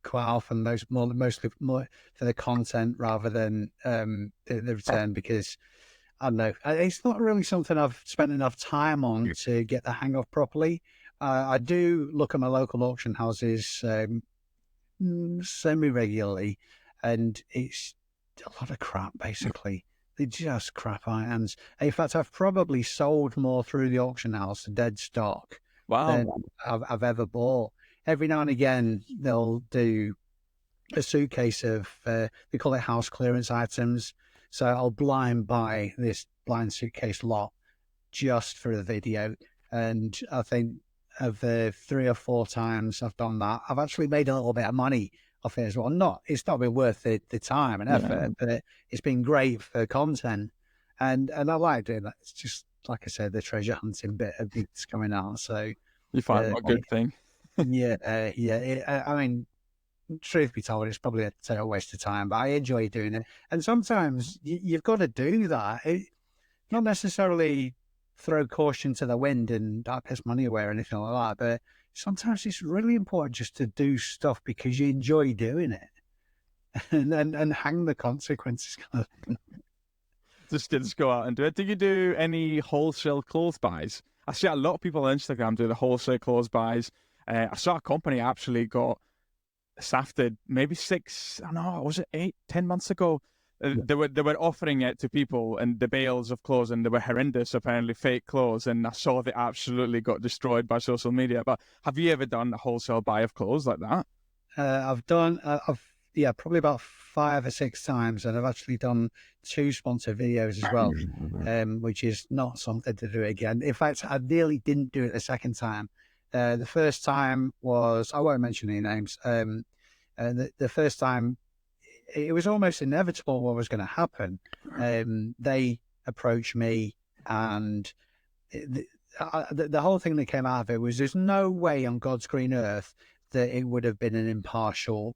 quite often mostly more for the content rather than the return, because I don't know, it's not really something I've spent enough time on to get the hang of properly. I do look at my local auction houses semi-regularly, and it's a lot of crap, basically. They're just crap items. In fact, I've probably sold more through the auction house, dead stock, than I've ever bought. Every now and again, they'll do a suitcase of, they call it house clearance items. So I'll blind buy this blind suitcase lot just for the video. And I think of the 3 or 4 times I've done that, I've actually made a little bit of money off it as well. It's not been worth the time and effort, but it's been great for content. And I like doing that. It's just, like I said, the treasure hunting bit of it's coming out. So you find a good thing. I mean, truth be told, it's probably a total waste of time, but I enjoy doing it. And sometimes you've got to do that. Not necessarily throw caution to the wind and not piss money away or anything like that, but sometimes it's really important just to do stuff because you enjoy doing it, and hang the consequences. Just go out and do it. Do you do any wholesale clothes buys? I see a lot of people on Instagram do the wholesale clothes buys. I saw a company actually got safted maybe six, I don't know, was it 8, 10 months ago? They were offering it to people and the bales of clothes, and they were horrendous, apparently fake clothes. And I saw they absolutely got destroyed by social media. But have you ever done a wholesale buy of clothes like that? Yeah, probably about 5 or 6 times, and I've actually done 2 sponsored videos as well, which is not something to do again. In fact, I nearly didn't do it the second time. The first time was, I won't mention any names. The first time, it was almost inevitable what was going to happen. They approached me, and the whole thing that came out of it was there's no way on God's green earth that it would have been an impartial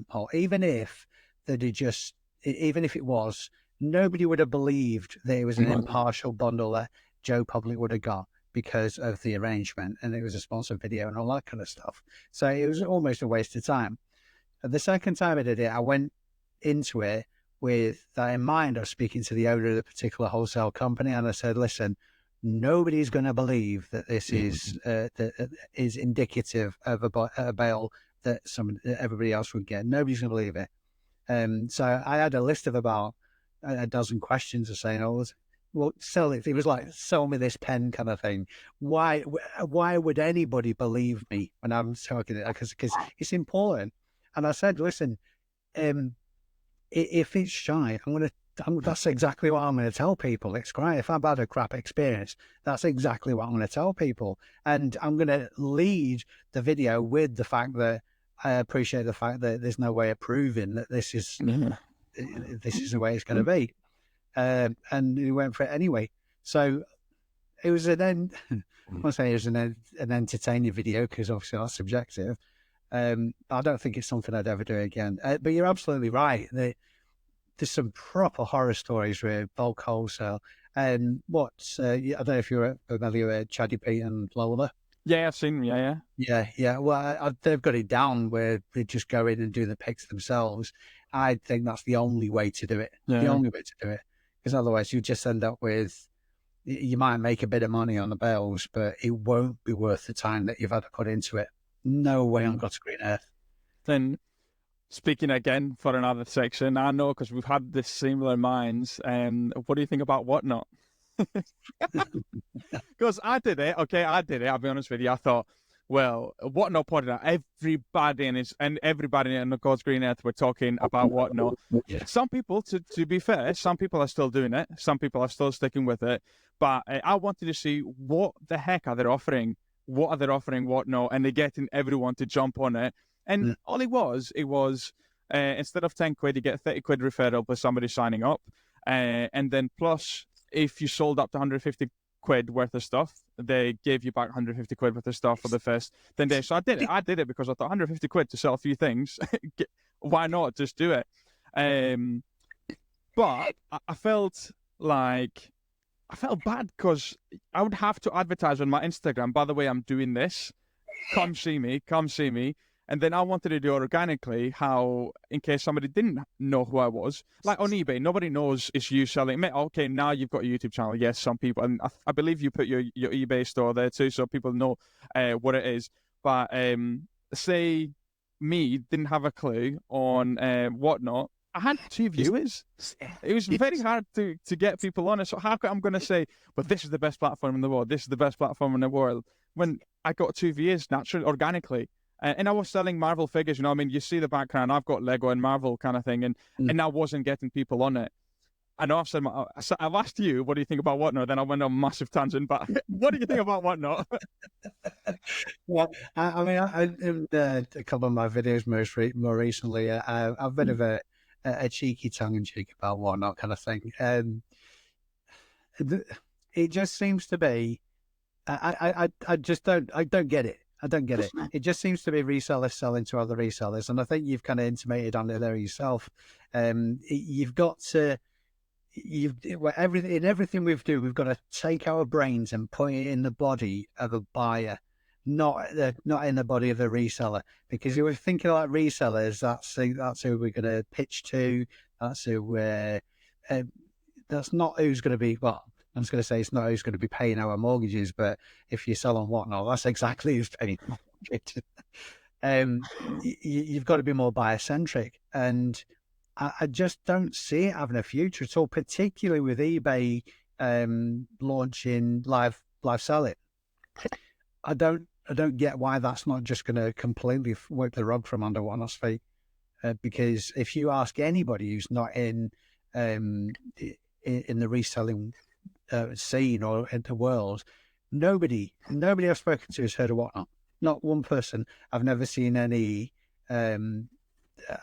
poll. Even if it was, nobody would have believed that it was an impartial bundle that Joe Public would have got because of the arrangement, and it was a sponsored video and all that kind of stuff. So it was almost a waste of time. The second time I did it, I went into it with that in mind. I was speaking to the owner of the particular wholesale company, and I said, listen, nobody's going to believe that this is indicative of a bail that everybody else would get. Nobody's going to believe it. So I had a list of about a dozen questions of saying, well, it was like, sell me this pen kind of thing. Why would anybody believe me when I'm talking it? Because it's important. And I said, listen, if it's shy, that's exactly what I'm going to tell people. It's great. If I've had a crap experience, that's exactly what I'm going to tell people. And I'm going to lead the video with the fact that I appreciate the fact that there's no way of proving that this is the way it's going to be. And we went for it anyway. So it was I won't say it was an entertaining video, because obviously that's subjective. I don't think it's something I'd ever do again. But you're absolutely right. There's some proper horror stories with bulk wholesale. And I don't know if you're familiar with Chaddy Pete and Lola. Yeah, I've seen. Yeah. Well, they've got it down where they just go in and do the pics themselves. I think that's the only way to do it. Yeah. The only way to do it, because otherwise you just end up with, you might make a bit of money on the bales, but it won't be worth the time that you've had to put into it. No way on God's green earth. Then, speaking again for another section, I know because we've had this similar minds. What do you think about Whatnot? Because I did it. Okay, I did it. I'll be honest with you. I thought, well, Whatnot pointed out everybody everybody in the God's green earth were talking about Whatnot. Yeah. Some people, to be fair, some people are still doing it. Some people are still sticking with it. But I wanted to see what the heck are they offering. What are they offering Whatnot, and they're getting everyone to jump on it. And all it was instead of 10 quid, you get 30 quid referral plus somebody signing up. And then plus, if you sold up to 150 quid worth of stuff, they gave you back 150 quid worth of stuff for the first 10 days. So I did it. I did it because I thought 150 quid to sell a few things. Why not just do it? But I felt bad because I would have to advertise on my Instagram, by the way, I'm doing this. Come see me. And then I wanted to do it organically, how, in case somebody didn't know who I was, like on eBay, nobody knows it's you selling. Okay, now you've got a YouTube channel. Yes, some people, and I believe you put your eBay store there too, so people know what it is. But say me didn't have a clue on Whatnot, I had 2 viewers. It was very hard to get people on it. So how come I'm going to say, well, this is the best platform in the world. This is the best platform in the world, when I got 2 viewers naturally, organically. And I was selling Marvel figures, I mean, you see the background, I've got Lego and Marvel kind of thing, and I wasn't getting people on it. I know I've asked you, what do you think about Whatnot? Then I went on a massive tangent, but what do you think about Whatnot? Well, I mean, in a couple of my videos more recently, I've a bit of a cheeky tongue-in-cheek about Whatnot kind of thing. It just seems to be, I don't get it. I don't get it. It just seems to be resellers selling to other resellers, and I think you've kind of intimated on it there yourself. You've got to, everything we do, we've got to take our brains and put it in the body of a buyer, not in the body of a reseller. Because if we're thinking like resellers, that's who we're going to pitch to. That's who we're that's not who's going to be. Well, I was going to say it's not who's going to be paying our mortgages, but if you sell on whatnot, that's exactly who's paying the mortgage. You've got to be more buyer centric, and I just don't see it having a future at all, particularly with eBay launching live selling. I don't get why that's not just going to completely wipe the rug from under Whatnot's feet. Because if you ask anybody who's not in the reselling scene or in the world, nobody I've spoken to has heard of Whatnot. Not one person. I've never seen any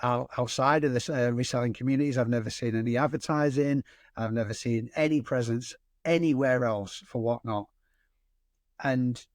outside of the reselling communities. I've never seen any advertising. I've never seen any presence anywhere else for Whatnot. And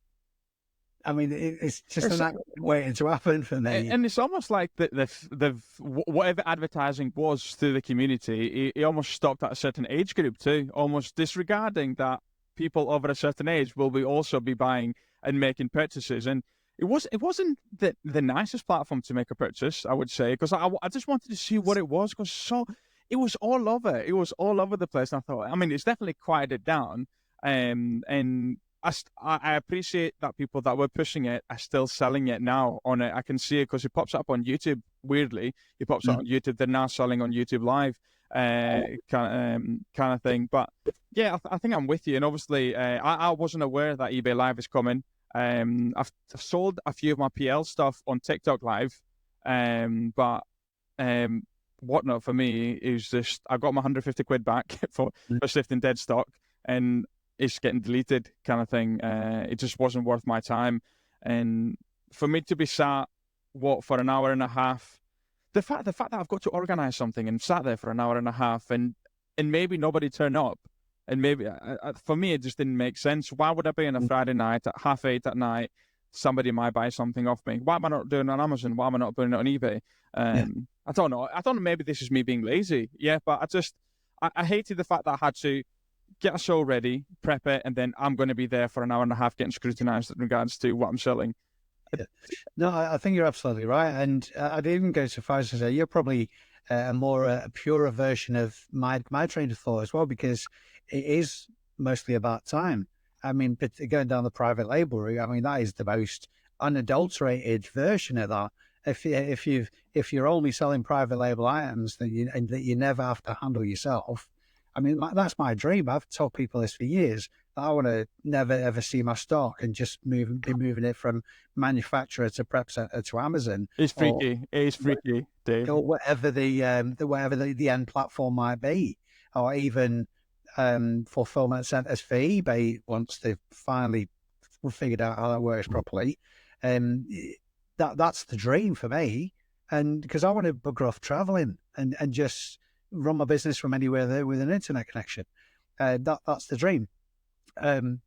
I mean, it's just an act waiting to happen for me. And it's almost like they've whatever advertising was through the community, it almost stopped at a certain age group too, almost disregarding that people over a certain age will also be buying and making purchases. And it wasn't the nicest platform to make a purchase, I would say, because I just wanted to see what it was, because it was all over. It was all over the place. And I thought, I mean, it's definitely quieted down, and I appreciate that people that were pushing it are still selling it now on it. I can see it because it pops up on YouTube. Weirdly, it pops up on YouTube. They're now selling on YouTube Live, kind of thing. But yeah, I think I'm with you. And obviously, I wasn't aware that eBay Live is coming. I've sold a few of my PL stuff on TikTok Live, but Whatnot for me is just I got my 150 quid back for sifting dead stock, and it's getting deleted, kind of thing. It just wasn't worth my time. And for me to be sat, for an hour and a half, the fact that I've got to organize something and sat there for an hour and a half and maybe nobody turned up, and maybe for me, it just didn't make sense. Why would I be on a Friday night at 8:30 at night? Somebody might buy something off me. Why am I not doing it on Amazon? Why am I not putting it on eBay? I don't know. I don't know. Maybe this is me being lazy. Yeah, but I hated the fact that I had to get a show ready, prep it, and then I'm going to be there for an hour and a half getting scrutinized in regards to what I'm selling. Yeah. No, I think you're absolutely right. And I'd even go so far as to say you're probably a purer version of my train of thought as well, because it is mostly about time. I mean, but going down the private label route, I mean, that is the most unadulterated version of that. If you're only selling private label items that you never have to handle yourself, I mean, that's my dream. I've told people this for years. I want to never ever see my stock and just be moving it from manufacturer to prep center to Amazon. It's freaky. It is freaky, Dave. Or whatever the end platform might be, or even fulfillment centers for eBay once they've finally figured out how that works properly. That's the dream for me, and because I want to bugger off traveling and just run my business from anywhere there with an internet connection. That's the dream. And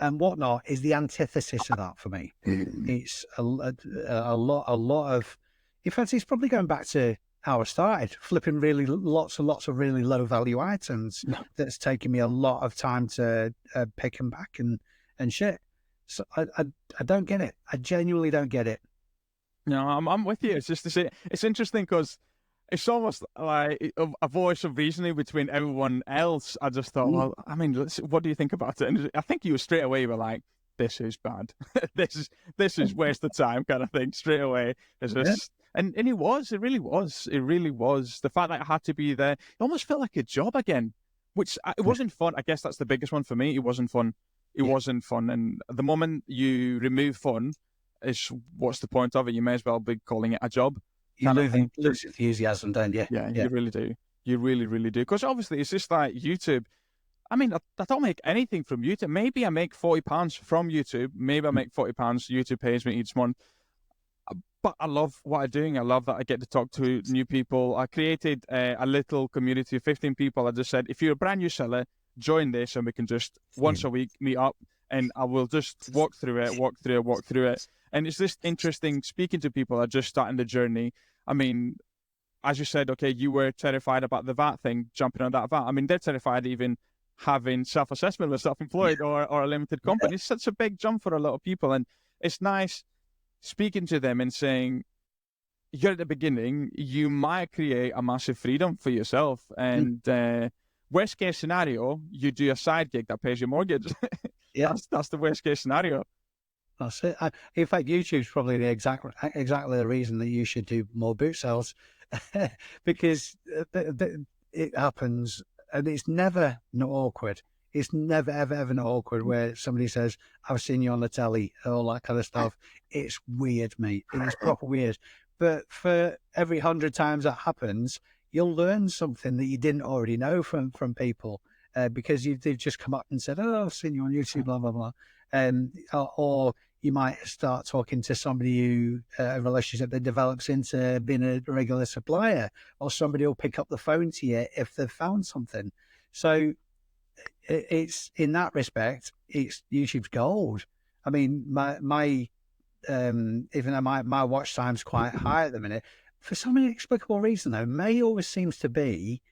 Whatnot is the antithesis of that for me. It's a lot of, in fact, it's probably going back to how I started, flipping really lots and lots of really low value items. That's taken me a lot of time to pick them back and shit. So I don't get it. I genuinely don't get it. No, I'm with you. It's just to say, it's interesting because it's almost like a voice of reasoning between everyone else. I just thought, well, I mean, what do you think about it? And I think you straight away were like, this is bad. this is waste of time kind of thing straight away. And it really was. The fact that I had to be there, it almost felt like a job again, which it wasn't fun. I guess that's the biggest one for me. It wasn't fun. It wasn't fun. And the moment you remove fun, is what's the point of it? You may as well be calling it a job. You lose enthusiasm, don't you? Yeah, you really do. You really, really do. Because obviously, it's just like YouTube. I mean, I don't make anything from YouTube. Maybe I make £40 from YouTube. Maybe I make £40. YouTube pays me each month. But I love what I'm doing. I love that I get to talk to new people. I created a little community of 15 people. I just said, if you're a brand new seller, join this, and we can just once a week meet up, and I will just walk through it. And it's just interesting speaking to people that are just starting the journey. I mean, as you said, okay, you were terrified about the VAT thing, jumping on that VAT. I mean, they're terrified even having self-assessment with self-employed or a limited company. It's such a big jump for a lot of people. And it's nice speaking to them and saying, you're at the beginning, you might create a massive freedom for yourself. And worst case scenario, you do a side gig that pays your mortgage. Yeah, That's the worst case scenario. that's it. In fact, YouTube's probably exactly the reason that you should do more boot sales, because it happens, and it's never not awkward. It's never ever not awkward where somebody says, "I've seen you on the telly," all that kind of stuff. It's weird, mate. It's proper weird. But for every 100 times that happens, you'll learn something that you didn't already know from people, because they've just come up and said, "Oh, I've seen you on YouTube," blah blah blah, or you might start talking to somebody who a relationship that develops into being a regular supplier, or somebody will pick up the phone to you if they've found something. So it's in that respect, it's YouTube's gold. I mean, my even though my watch time's quite high at the minute, for some inexplicable reason though, May always seems to be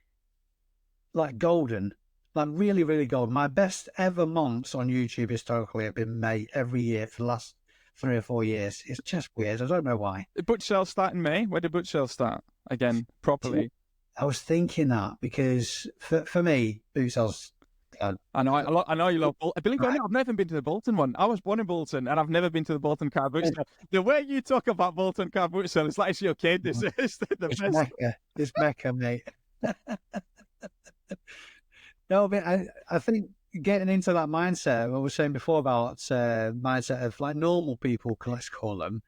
like golden, like really, really golden. My best ever months on YouTube historically have been May every year for the last 3 or 4 years. It's just weird. I don't know why. Did boot sales start in May? Where did boot sales start again properly? I was thinking that because for me, boot sales. I know you love Bolton. Believe it or not, I've never been to the Bolton one. I was born in Bolton, and I've never been to the Bolton car boot sale. The way you talk about Bolton car boot sale, it's like it's your kid. This is the It's best. Mecca. It's Mecca, mate. No, but I think getting into that mindset, what I was saying before about mindset of like normal people, let's call them.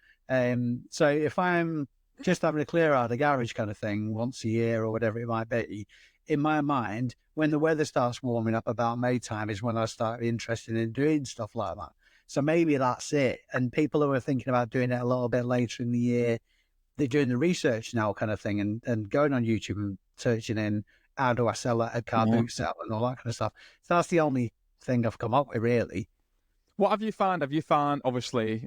So if I'm just having a clear out of the garage kind of thing once a year or whatever it might be, in my mind, when the weather starts warming up about May time is when I start interested in doing stuff like that. So maybe that's it. And people who are thinking about doing it a little bit later in the year, they're doing the research now kind of thing, and going on YouTube and searching in, how do I sell at a car boot sale and all that kind of stuff. So that's the only thing I've come up with, really. What have you found? Have you found, obviously,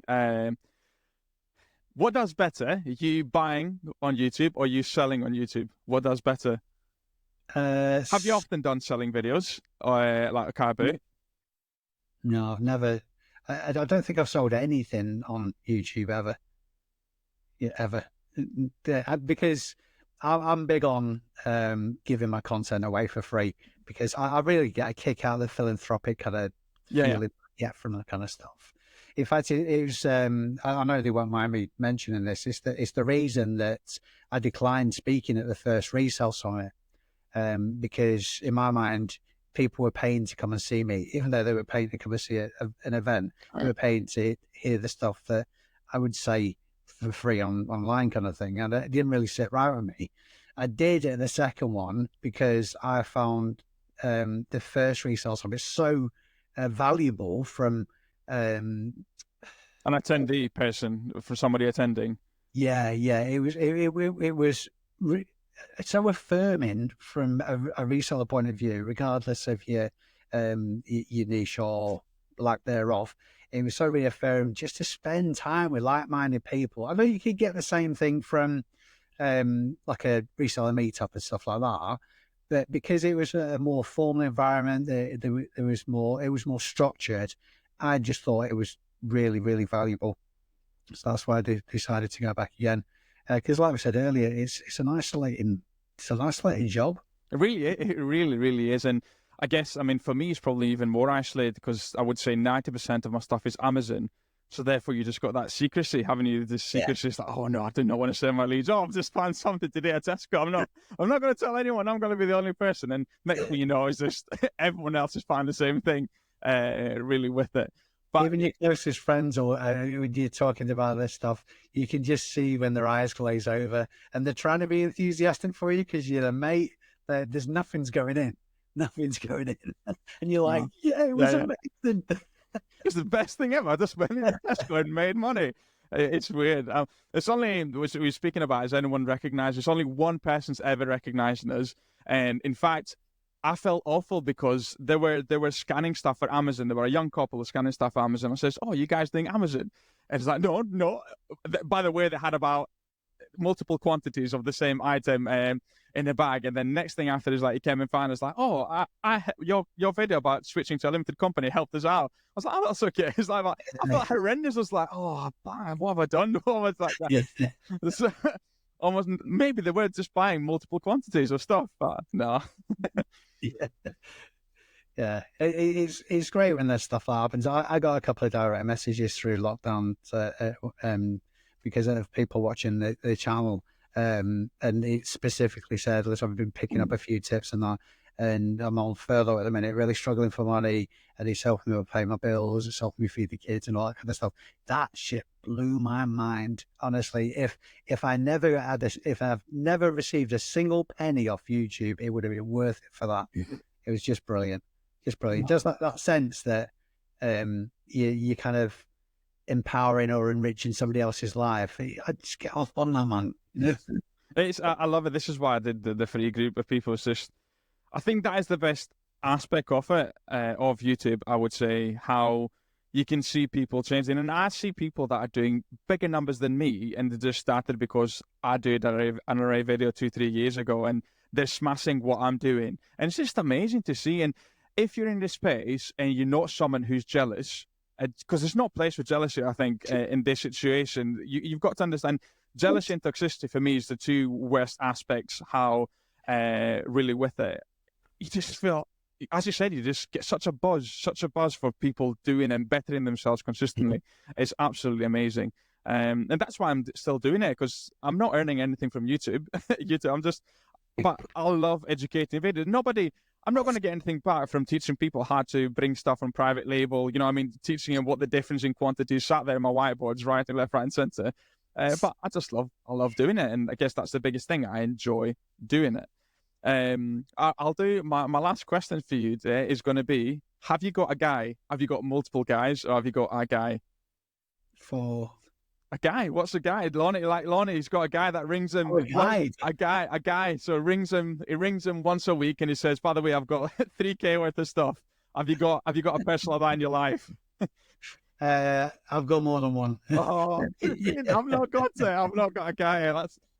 what does better? You buying on YouTube or you selling on YouTube? What does better? Have you often done selling videos or like a car boot? No, I've never. I don't think I've sold anything on YouTube ever. Yeah, ever. Because I'm big on giving my content away for free, because I really get a kick out of the philanthropic kind of feeling I get from that kind of stuff. In fact, it was. I know they won't mind me mentioning this. It's the reason that I declined speaking at the first resale summit, because in my mind, people were paying to come and see me, even though they were paying to come and see an event. They were paying to hear the stuff that I would say for free online kind of thing, and it didn't really sit right with me. I did at the second one because I found the first resale summit so valuable from an attendee person, for somebody attending. Yeah, it was so affirming from a reseller point of view, regardless of your niche or lack thereof. It was so reaffirmed just to spend time with like-minded people. I know you could get the same thing from like a reseller meetup and stuff like that, but because it was a more formal environment, it was more structured. I just thought it was really, really valuable. So that's why I decided to go back again. Because, like we said earlier, it's an isolating job. It really is. And I guess, I mean, for me, it's probably even more isolated, because I would say 90% of my stuff is Amazon. So therefore, you just got that secrecy, haven't you? This secrecy is like, oh no, I do not want to send my leads. Oh, I've just found something today at Tesco. I'm not going to tell anyone. I'm going to be the only person. And next thing you know, is just everyone else has found the same thing, really with it. But even your closest friends, or when you're talking about this stuff, you can just see when their eyes glaze over and they're trying to be enthusiastic for you because you're a mate. There's nothing's going in. Nothing's going in. And you're like, yeah, it was amazing. It's the best thing ever. I just went in Tesco and made money. It's weird. It's only, we're speaking about, is anyone recognized? It's only one person's ever recognizing us. And in fact, I felt awful because they were scanning stuff for Amazon. There were a young couple scanning stuff for Amazon. I says, "Oh, you guys doing Amazon?" And it's like, no. By the way, they had about multiple quantities of the same item in the bag. And then next thing after is like, he came and found us like, "Oh, your video about switching to a limited company helped us out." I was like, "Oh, that's okay." It's like, I felt horrendous. I was like, "Oh, what have I done?" What was like that? Yeah. almost maybe they were just buying multiple quantities of stuff, but no. Yeah. Yeah, it's great when there's stuff that happens. I got a couple of direct messages through lockdown because of people watching the channel, and it specifically said, "Listen, I've been picking up a few tips and that, and I'm on furlough at the minute, really struggling for money, and it's helping me pay my bills, it's helping me feed the kids and all that kind of stuff." That shit blew my mind, honestly. If I've never received a single penny off YouTube, it would have been worth it for that. It was just brilliant. Just brilliant. Just that sense that you kind of empowering or enriching somebody else's life. I just get off on that, man. You know? I love it. This is why I did the free group of people. It's just, I think that is the best aspect of it, of YouTube, I would say, how you can see people changing. And I see people that are doing bigger numbers than me, and they just started because I did an array video 2-3 years ago, and they're smashing what I'm doing. And it's just amazing to see. And if you're in this space and you're not someone who's jealous, because there's no place for jealousy, I think, in this situation, you've got to understand jealousy and toxicity for me is the two worst aspects. How really with it, you just feel, as you said, you just get such a buzz for people doing and bettering themselves consistently. It's absolutely amazing. And that's why I'm still doing it, because I'm not earning anything from YouTube. But I love educating videos. I'm not going to get anything back from teaching people how to bring stuff on private label. You know what I mean? Teaching them what the difference in quantities, sat there on my whiteboards, writing left, right, and center. But I love doing it. And I guess that's the biggest thing. I enjoy doing it. I'll do my last question for you today is going to be, have you got a guy? Have you got multiple guys, or have you got a guy? For A guy? What's a guy? Lonnie, he's got a guy that rings him. a guy. A guy. So he rings him once a week, and he says, "By the way, I've got 3K worth of stuff. Have you got a personal guy in your life?" I've got more than one. Oh, I've not got a guy.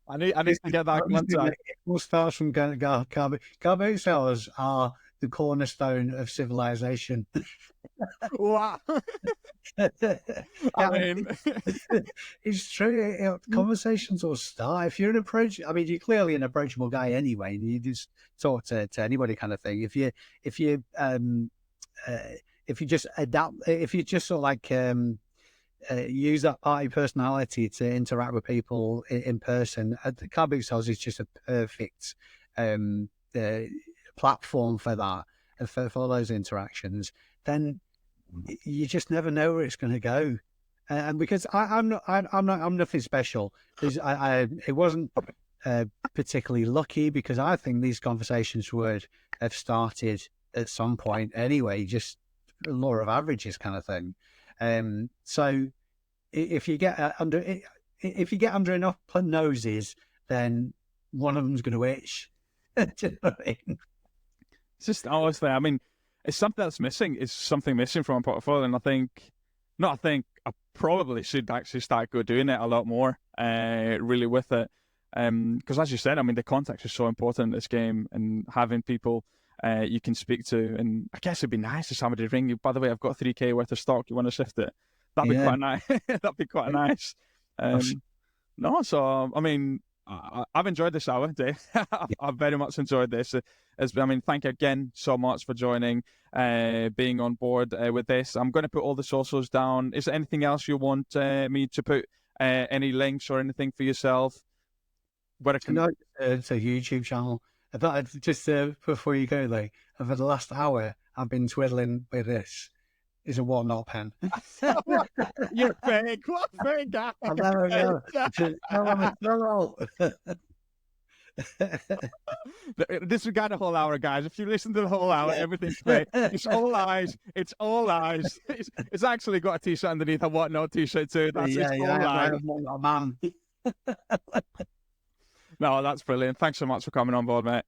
I need to get that contact. We'll start from carbon cells are the cornerstone of civilization. Wow. I mean, it's true. Conversations will start if you're you're clearly an approachable guy anyway. You just talk to anybody, kind of thing. If you just adapt, if you just sort of like use that party personality to interact with people in person, the Carbon Cells is just a perfect platform for that, and for those interactions. Then you just never know where it's going to go. And because I'm nothing special. It wasn't particularly lucky, because I think these conversations would have started at some point anyway, just law of averages kind of thing. So if you get under enough noses, then one of them's going to itch. Do you know what I mean? It's just honestly, I mean, it's something that's missing. It's something missing from my portfolio, and I probably should actually start doing it a lot more, really with it. Because as you said, I mean, the context is so important in this game, and having people you can speak to, and I guess it'd be nice if somebody ring you. By the way, I've got 3K worth of stock. You want to shift it? That'd be quite nice. That'd be quite nice. No, so I mean, I've enjoyed this hour, Dave. I've very much enjoyed this. Thank you again so much for joining, being on board with this. I'm going to put all the socials down. Is there anything else you want me to put? Any links or anything for yourself? No, it's a YouTube channel. I thought I'd just before you go, though, for the last hour, I've been twiddling with this. It's a whatnot pen. You're fake. What fake guy? I know. Disregard the whole hour, guys. If you listen to the whole hour, everything's fake. It's all lies. It's all lies. It's actually got a t-shirt underneath, a whatnot t-shirt too. That's all lies. Man. No, that's brilliant. Thanks so much for coming on board, mate.